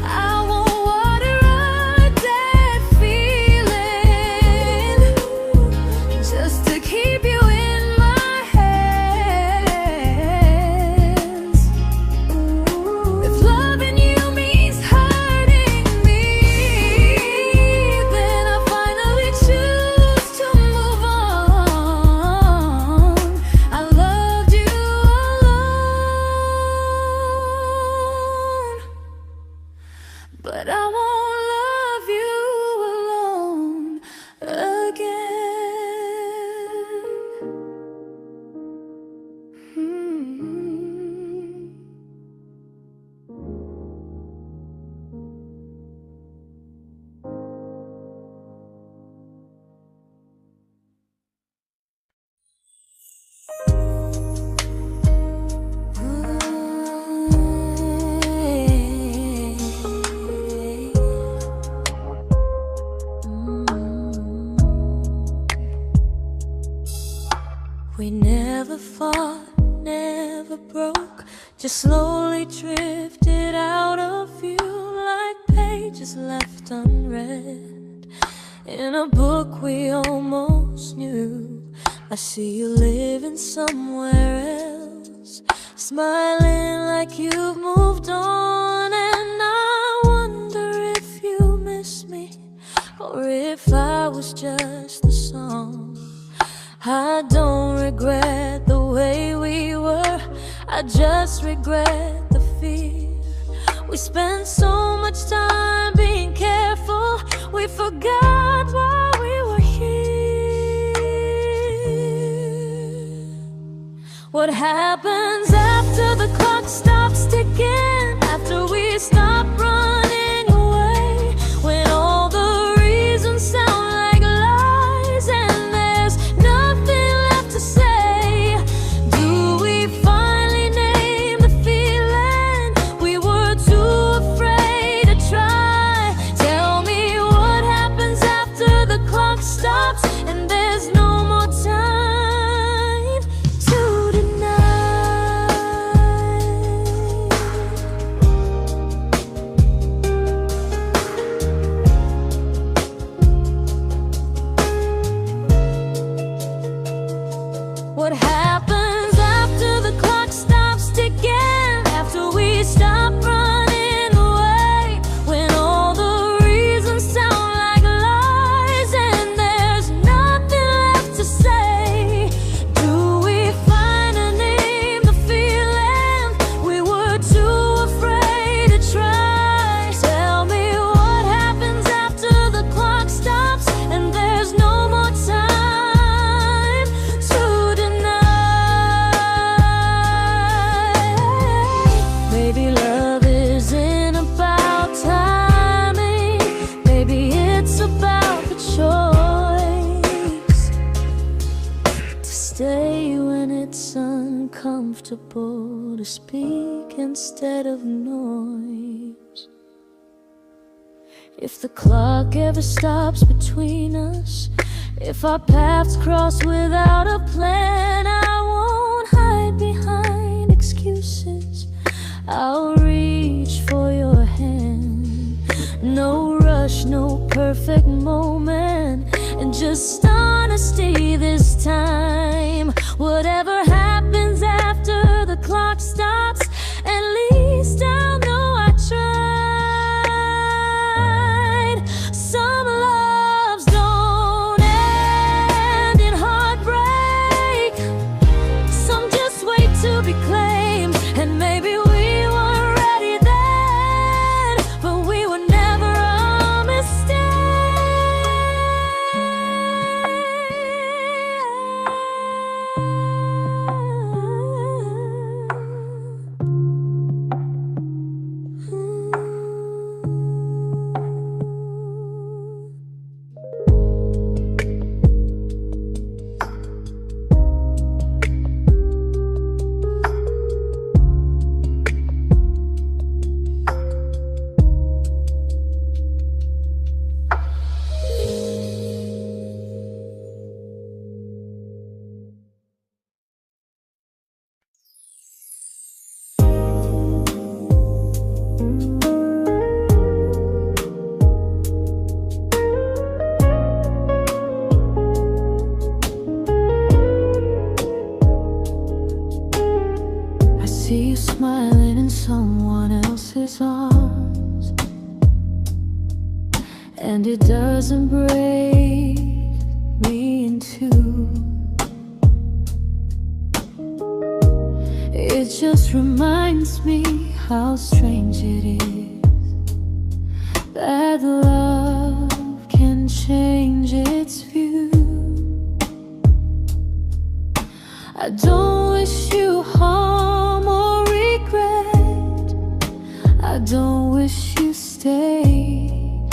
I won't water a dead feeling just to keep you in my hands. If loving you means hurting me, then I finally choose to move on. I loved you alone, but I won't love you alone again. We never fought, never broke, just slowly drifted out of view like pages left unread in a book we almost knew. I see you living somewhere else, smiling like you've moved on, and I wonder if you miss me or if I was just the song. I don't regret the way we were, I just regret the fear. We spent so much time being careful, we forgot why we were here. What happens after the clock stops ticking, after we stop running away, when all the reasons sound like lies and there's nothing left to say? Do we finally name the feeling we were too afraid to try? comfortable to speak instead of noise. If the clock ever stops between us, if our paths cross without a plan, I won't hide behind excuses. I'll reach for your hand. No rush, no perfect moment, and just honesty this time. Whatever happens after the clock stops, at least I'll know I tried. Some loves don't end in heartbreak, some just wait to be claimed. And maybe we weren't ready then, but we were never a mistake. I see you smiling in someone else's arms, and it doesn't break me in two. It just reminds me how strange it is that love can change its view. I don't wish you harm or regret, I don't wish you stayed.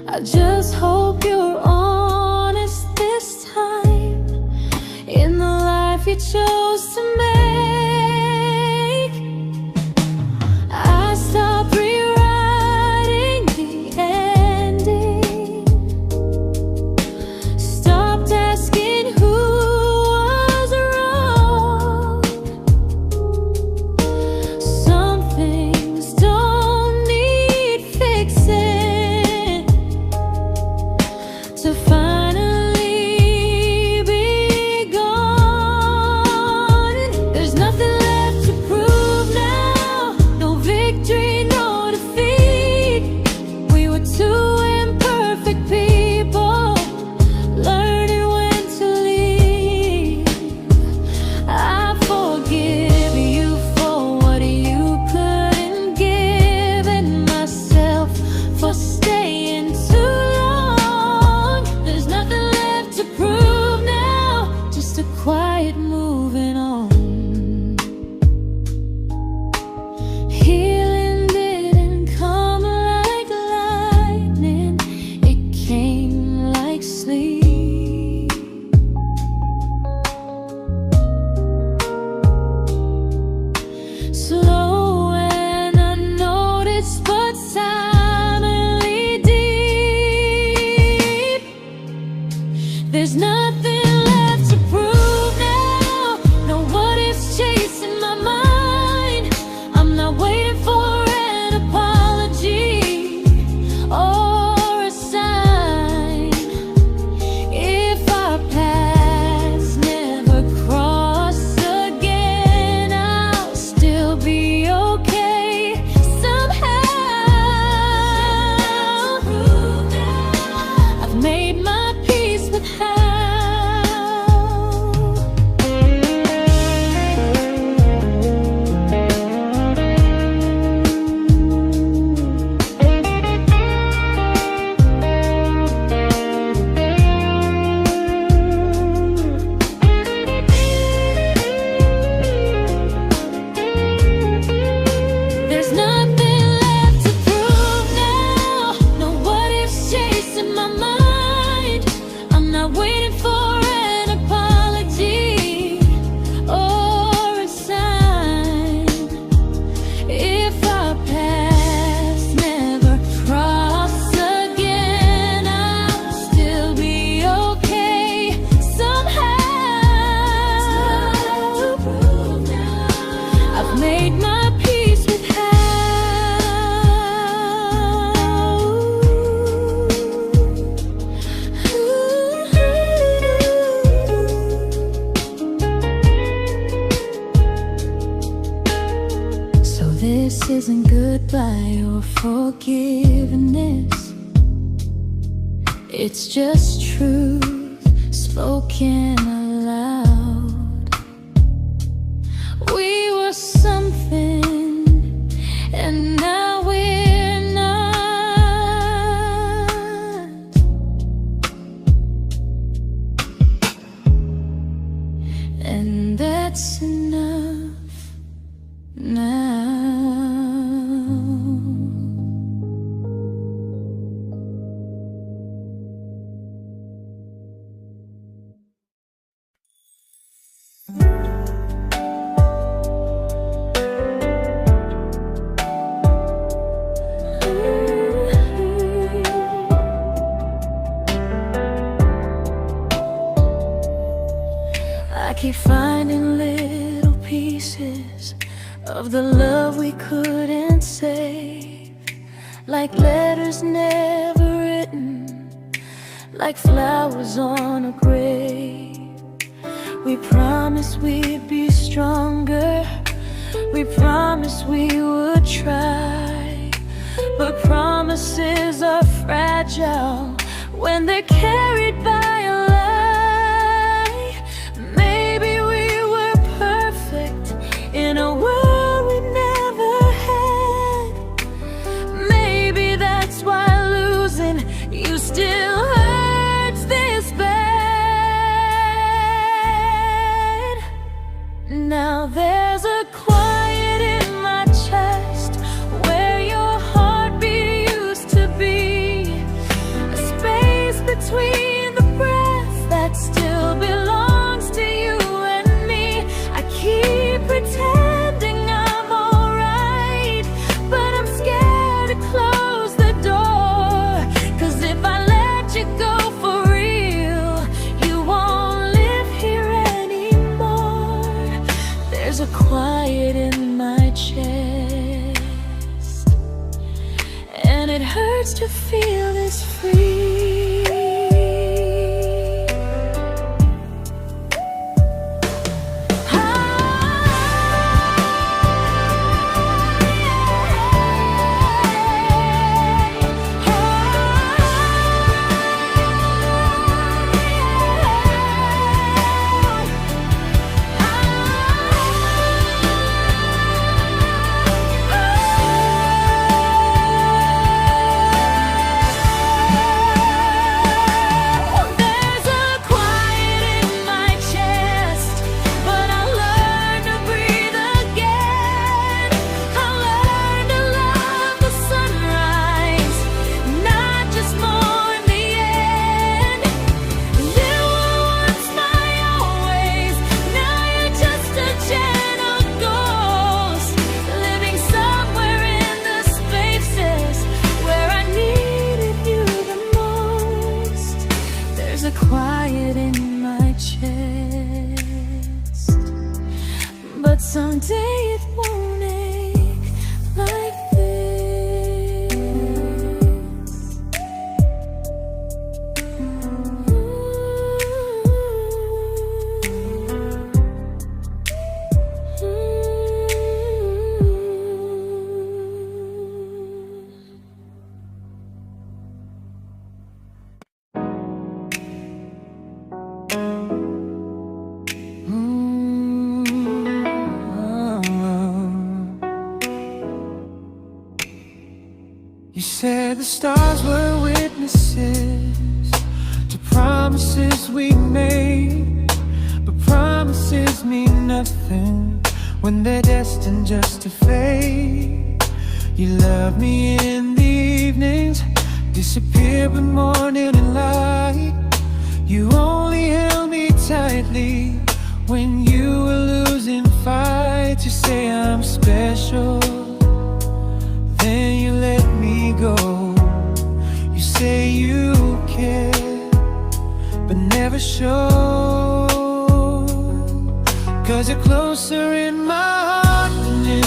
I just hope you're honest this time in the life you chose to make. made my peace with This isn't goodbye or forgiveness. It's just truth spoken aloud. We were something, and now we're not. And that's enough now. I keep finding little pieces of the love we couldn't save, like letters never written, like flowers on a grave. We promised we'd be stronger, we promised we would try, but promises are fragile when they're carried by a lie. Maybe we were perfect in a world we never had. Maybe that's why losing you still hurts this bad. Now there's a quiet in my chest where your heartbeat used to be, a space between the breaths that still belongs to you and me. I keep pretending I'm alright, but I'm scared to close the door, 'cause if I let you go for real, you won't live here anymore. There's a quiet in my chest, and it hurts to feel this free. Quiet in my chest, but someday it won't ache like this. You said the stars were witnesses to promises we made, but promises mean nothing when they're destined just to fade. You love me in the evenings, disappear when morning and light. You only held me tightly when you were losing fights. You say I'm special, then you let me go. You say you care, but never show, 'cause you're closer in my heart than in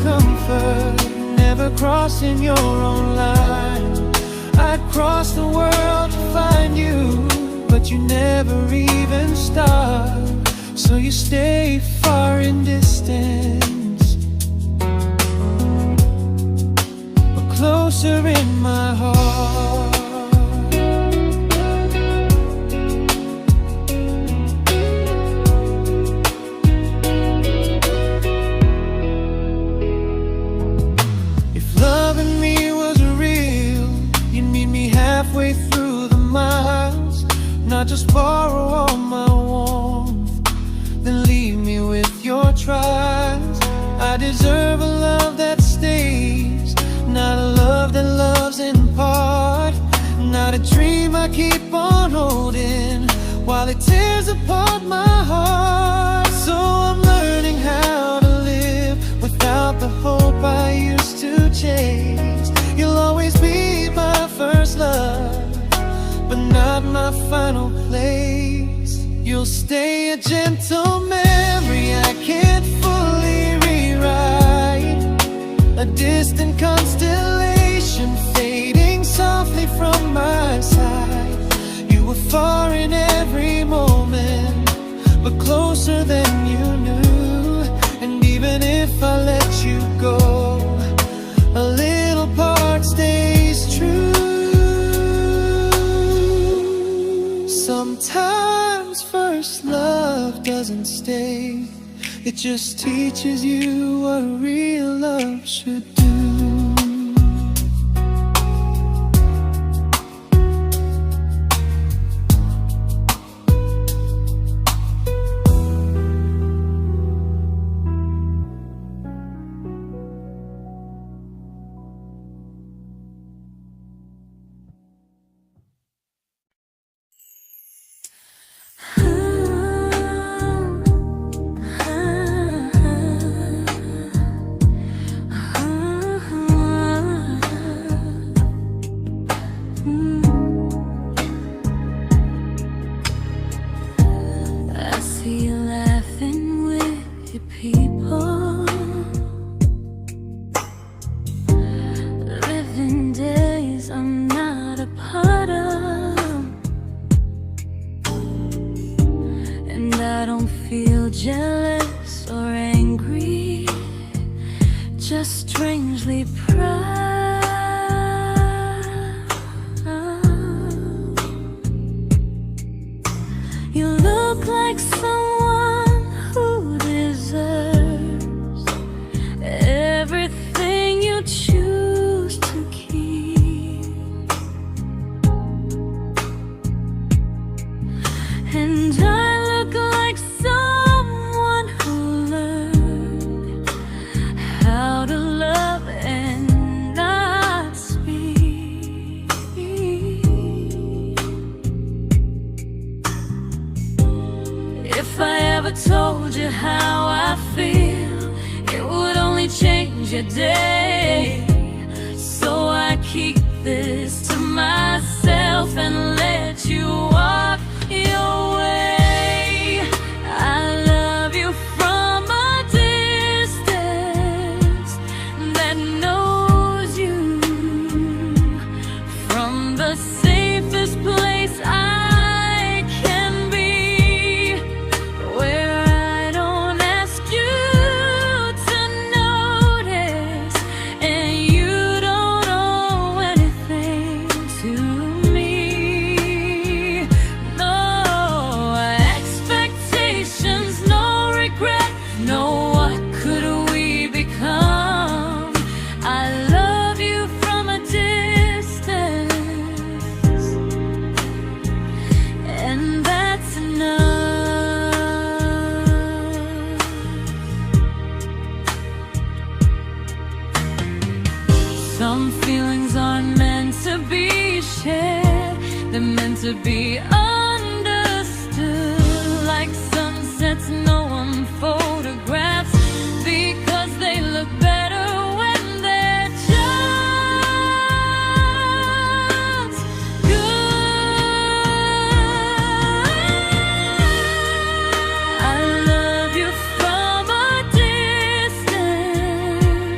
comfort, never crossing your own line. I'd cross the world to find you, but you never even start. So you stay far in distance, but closer in my heart. If loving me was real, you'd meet me halfway through the miles, not just borrow all my warmth, then leave me with your trials. I deserve a love that stays, not a love that loves in part, not a dream I keep on holding while it tears apart my heart. So I'm learning how to live without the hope I used to chase. You'll always be my first love, but not my final place. You'll stay a gentle memory I can't fully rewrite, a distant constellation fading softly from my side. You were far in every moment, but closer than you knew. And even if I let you go, a little part stays true. Sometimes first love doesn't stay, it just teaches you what real love should do. I see you laughing with your people, living days I'm not a part of, and I don't feel jealous or angry, just strangely proud. You look like someone who deserves everything you choose to keep, and I look like someone who learned how to love and not speak. If I ever told you how I feel, it would only change your day. So I keep this to myself and let you walk your way. I love you from a distance that knows you, from the safest place I can be, where I don't ask you to notice, and you don't owe anything to me. No expectations, no regret, no what could we become. I love you from a distance, and that's enough. Some feelings aren't meant to be shared, they're meant to be understood, like sunsets no one photographs, because they look better when they're just good. I love you from a distance,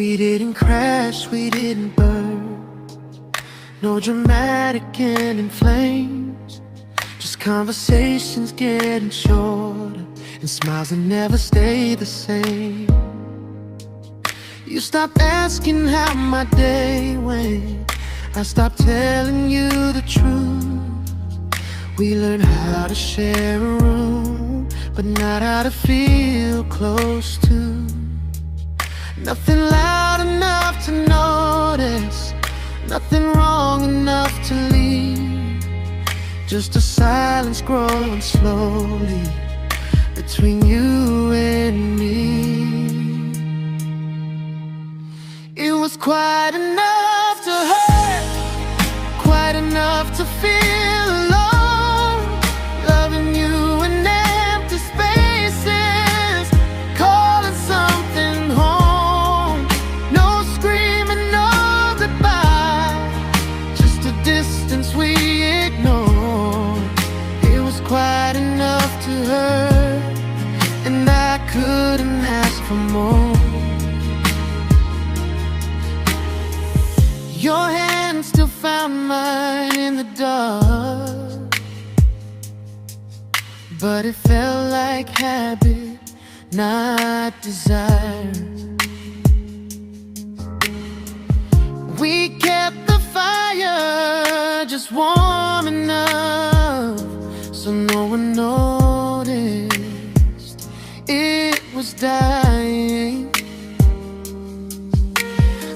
We didn't crash, we didn't burn. No dramatic end in flames. Just conversations getting shorter, and smiles that never stay the same. You stopped asking how my day went. I stopped telling you the truth. We learned how to share a room, but not how to feel close to. Nothing loud enough to notice, nothing wrong enough to leave. Just a silence growing slowly between you and me. It was quite enough to hurt, quite enough to feel alone. Loving you in empty spaces, calling something home. No screaming, no goodbye, just a distance we ignored. It was quite enough to hurt, and I couldn't ask for more. Your hand still found mine in the dark, but it felt like habit, not desire. We kept the fire just warm enough so no one noticed it was dying.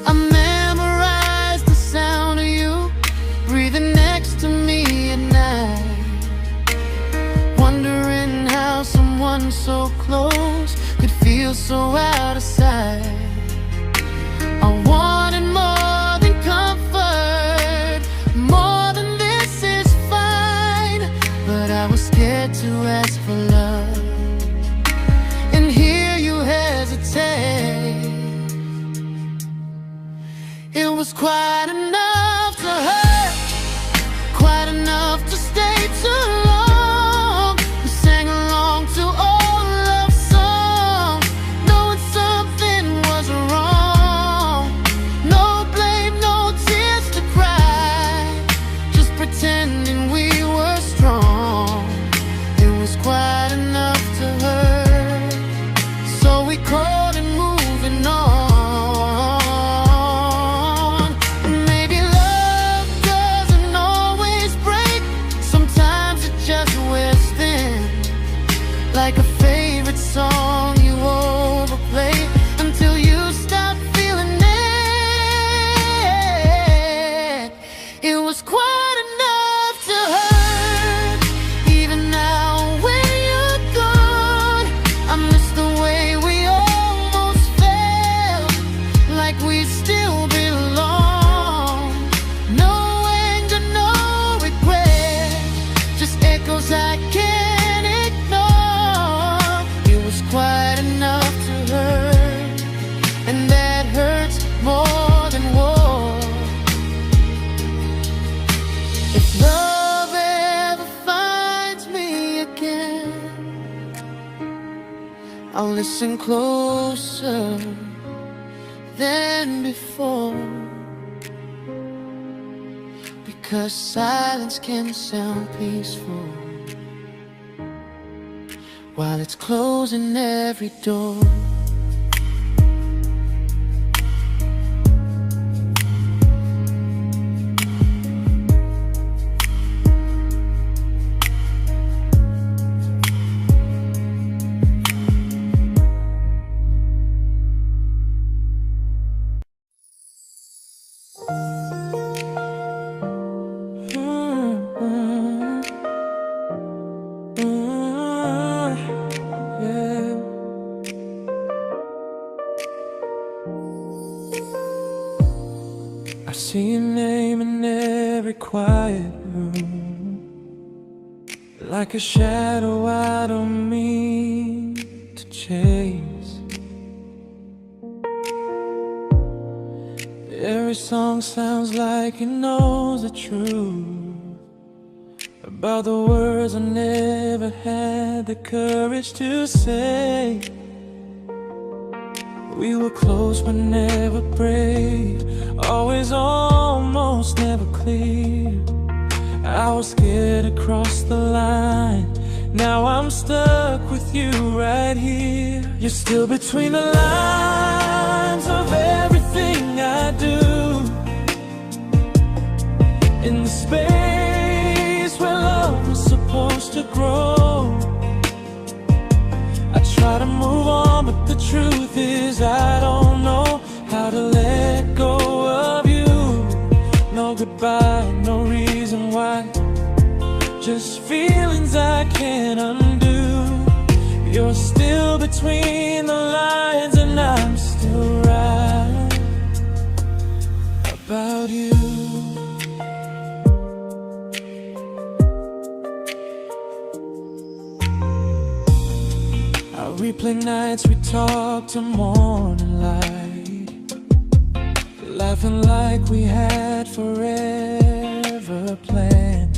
I memorized the sound of you breathing next to me at night, wondering how someone so close could feel so out of sight. I wanted more than comfort, more than this is fine, but I was scared to ask for love and hear you hesitate. It was quite enough to hurt, quite enough to stay too long. We sang along to old love songs, knowing something was wrong. No blame, no tears to cry, just pretending we were strong. It was quite enough to hurt, so we called and moving on. Like a favorite song you overplay until you stop feeling it. It was quite enough to hurt. Even now when you're gone, I miss the way we almost felt, like we still belong. No anger, no regret, just echoes I can't ignore. It was quite enough to hurt, and that hurts more than war. If love ever finds me again, I'll listen closer than before, because silence can sound peaceful while it's closing every door. I see your name in every quiet room, like a shadow I don't mean to chase. Every song sounds like it knows the truth about the words I never had the courage to say. We were close but never prayed, always almost never clear. I was scared to cross the line, now I'm stuck with you right here. You're still between the lines of everything I do, in the space where love was supposed to grow. I try to move on, but the truth is I don't know how to let go of you. No goodbye, no reason why, just feelings I can't undo. You're still between the lines and I'm still right about you. I replay nights we talk to morning light, laughing like we had forever planned.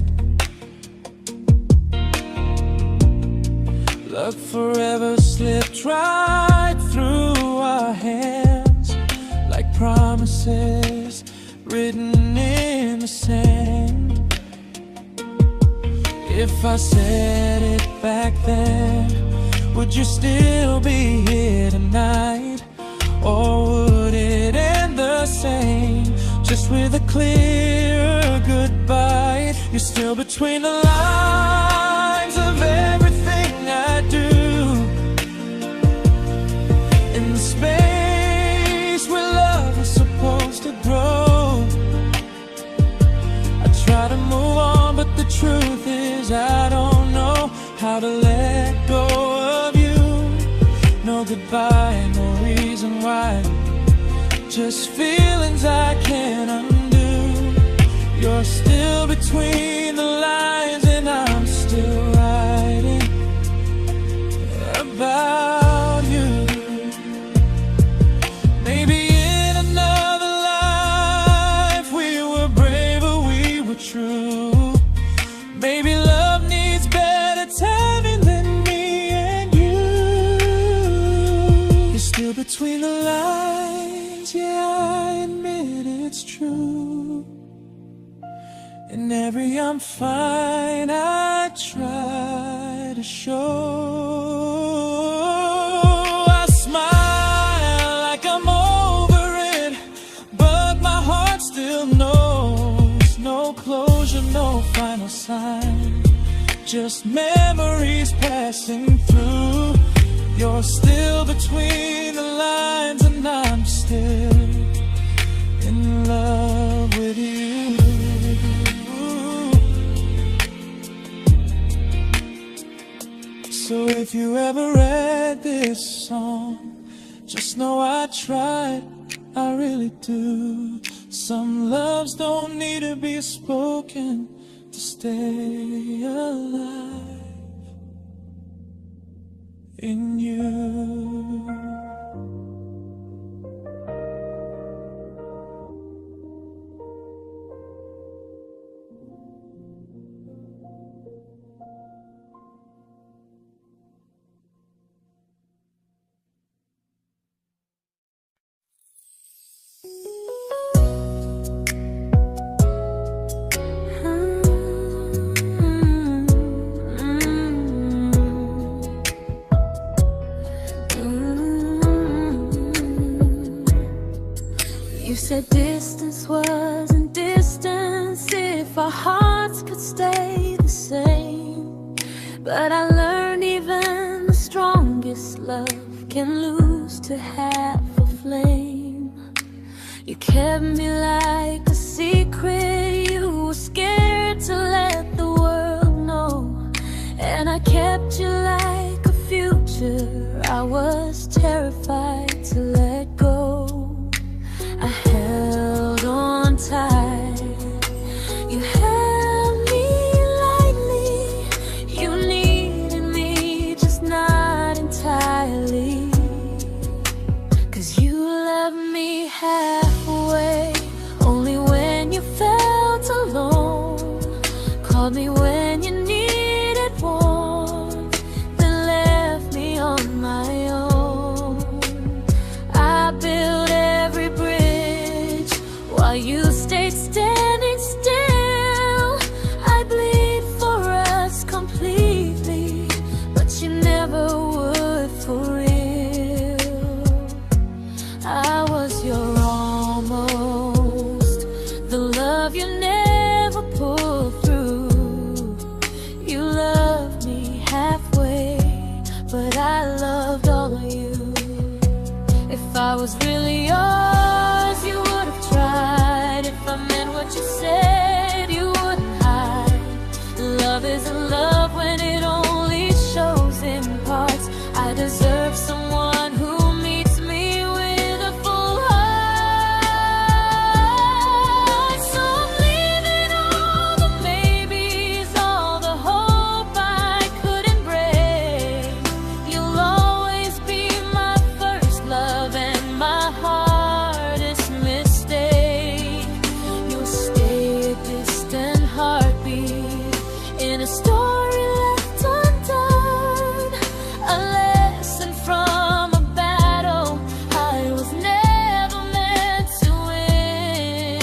Luck forever slipped right through our hands, like promises written in the sand. If I said it back then, would you still be here tonight? Or would it end the same, just with a clear goodbye? You're still between the lines of everything I do, in the space where love was supposed to grow. I try to move on, but the truth is I don't know how to let go of you. No goodbye, no reason why, just feelings I can't undo. You're still between the lines and I'm still writing about you. Maybe in another life we were braver, we were true. Maybe love needs better timing than me and you. You're still between the lines, yeah, I admit it's true. In every I'm fine I try to show. I smile like I'm over it, but my heart still knows. No closure, no final sign, just memories passing through. You're still between the lines and I'm still in love with you. So if you ever read this song, just know I tried, I really do. Some loves don't need to be spoken to stay alive in you. You said distance wasn't distance if our hearts could stay the same. But I learned even the strongest love can lose to half a flame. You kept me like a secret, you were scared to let the world know. And I kept you like a future, I was terrified to let go. I held on tight, you held me lightly. You needed me, just not entirely. 'Cause you left me halfway, only when you felt alone. Called me when you needed warmth, then left me on my own. I you stayed standing still. I bleed for us completely, but you never would for real. I was your almost, the love you never pulled through. You loved me halfway, but I loved all of you. If I was really yours, you would have tried. If I meant what you said, you wouldn't hide. Love isn't love when it only shows in parts. I deserve someone who meets me with a full heart. So I'm leaving all the maybes, all the hope I couldn't break. You'll always be my first love and my hardest mistake. You'll stay a distant heartbeat in a story left undone, a lesson from a battle I was never meant to win.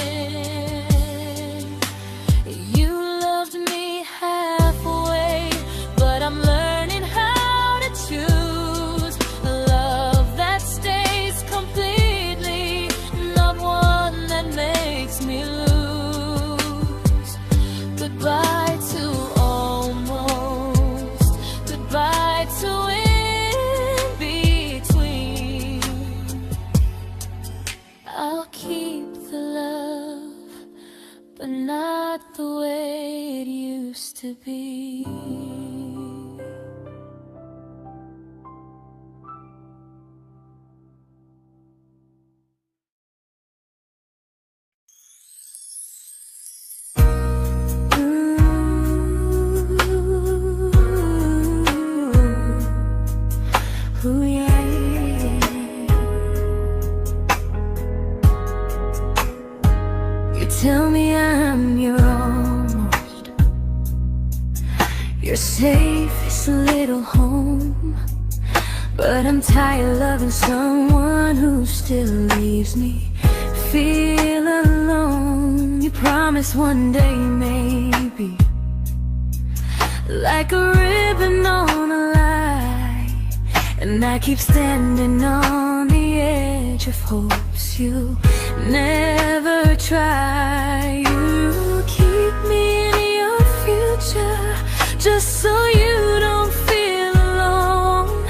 You loved me halfway, but I'm learning how to choose a love that stays completely, not one that makes me lose. Goodbye to almost, goodbye to in between. I'll keep the love, but not the way it used to be. Ooh, yeah. You tell me I'm your almost, your safest little home, but I'm tired loving someone who still leaves me feel alone. You promise one day maybe, like a ribbon on a line, and I keep standing on the edge of hopes you never try. You keep me in your future just so you don't feel alone.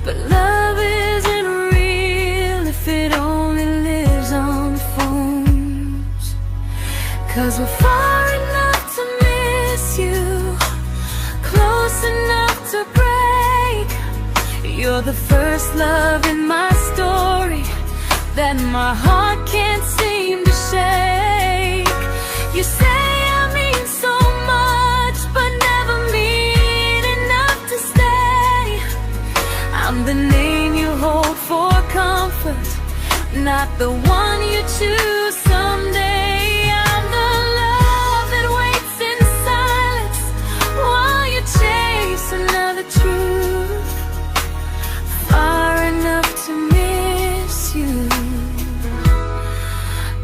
But love isn't real if it only lives on phones. 'Cause we're far enough to miss you, close enough to break. You're the first love in my story that my heart can't seem to shake. You say I mean so much, but never mean enough to stay. I'm the name you hold for comfort, not the one you choose someday. I'm the love that waits in silence while you chase another truth. Far enough to miss you,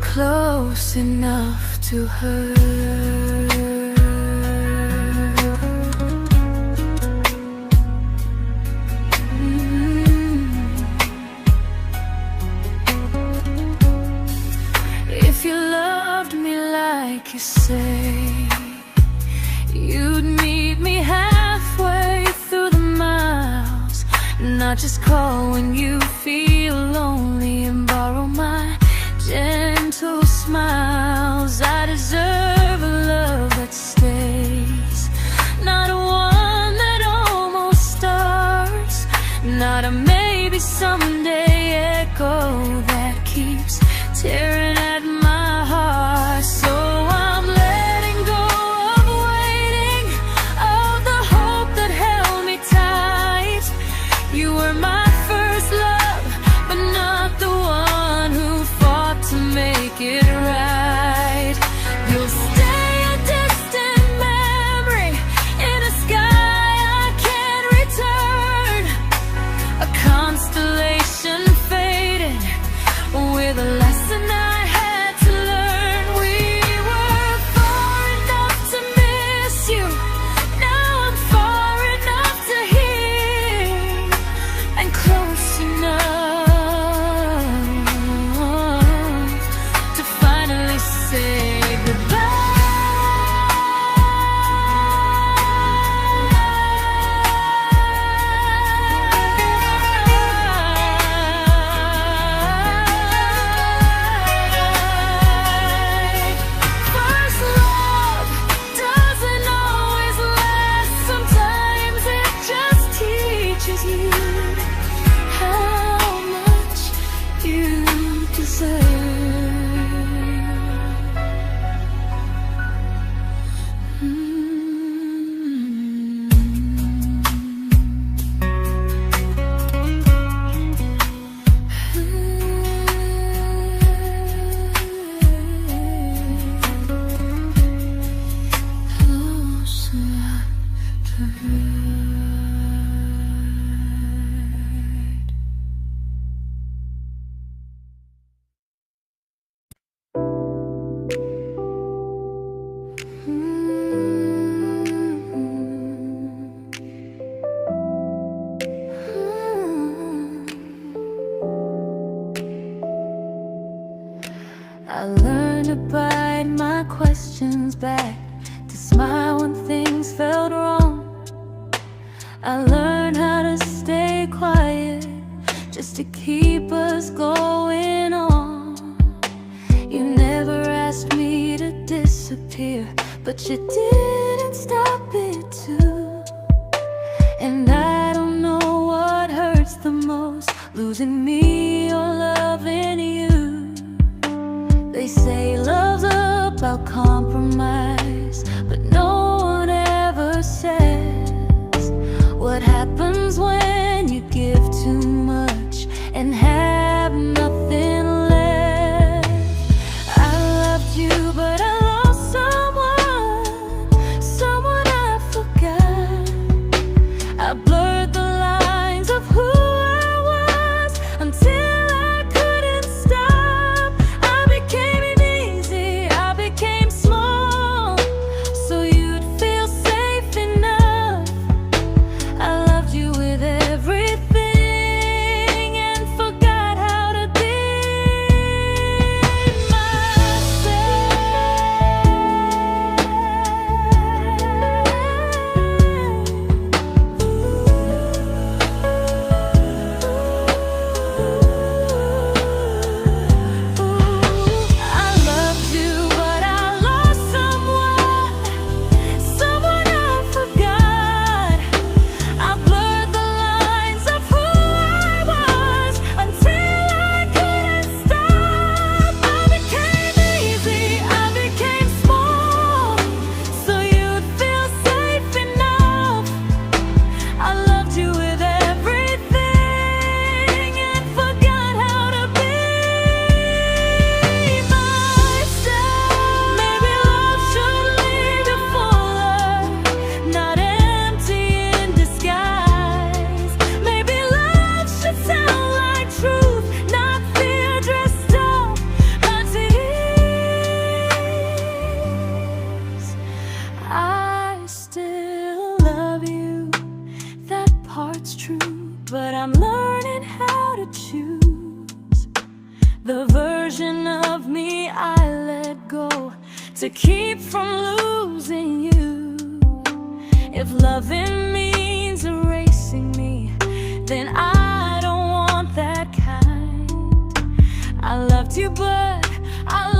close enough to hurt. If you loved me like you say, you'd meet me halfway through the miles, not just call when you feel lonely and borrow my gentle smiles. I deserve a love that stays, not one that almost starts, not a maybe someday echo that keeps tearing at my heart. So I'm letting go of waiting, of the hope that held me tight. You were my first love, but not the one who fought to make it right. You'll stay a distant memory in a sky I can't return, a constellation faded with a lesson I I learned to bite my questions back, to smile when things felt wrong. I learned how to stay quiet, just to keep us going on. You never asked me to disappear, but you didn't stop it too. And I don't know what hurts the most, losing me or loving you. They say love's about compromise, but no one ever says what happens when you give too much and have nothing left. I loved you, but I lost someone I forgot. I blurred the lines of who I was until I couldn't stop. I became easy, I became small, so you'd feel safe enough. I loved you with everything and forgot how to be but I'm learning how to choose the version of me I let go to keep from losing you. If loving means erasing me, then I don't want that kind. I loved you, but I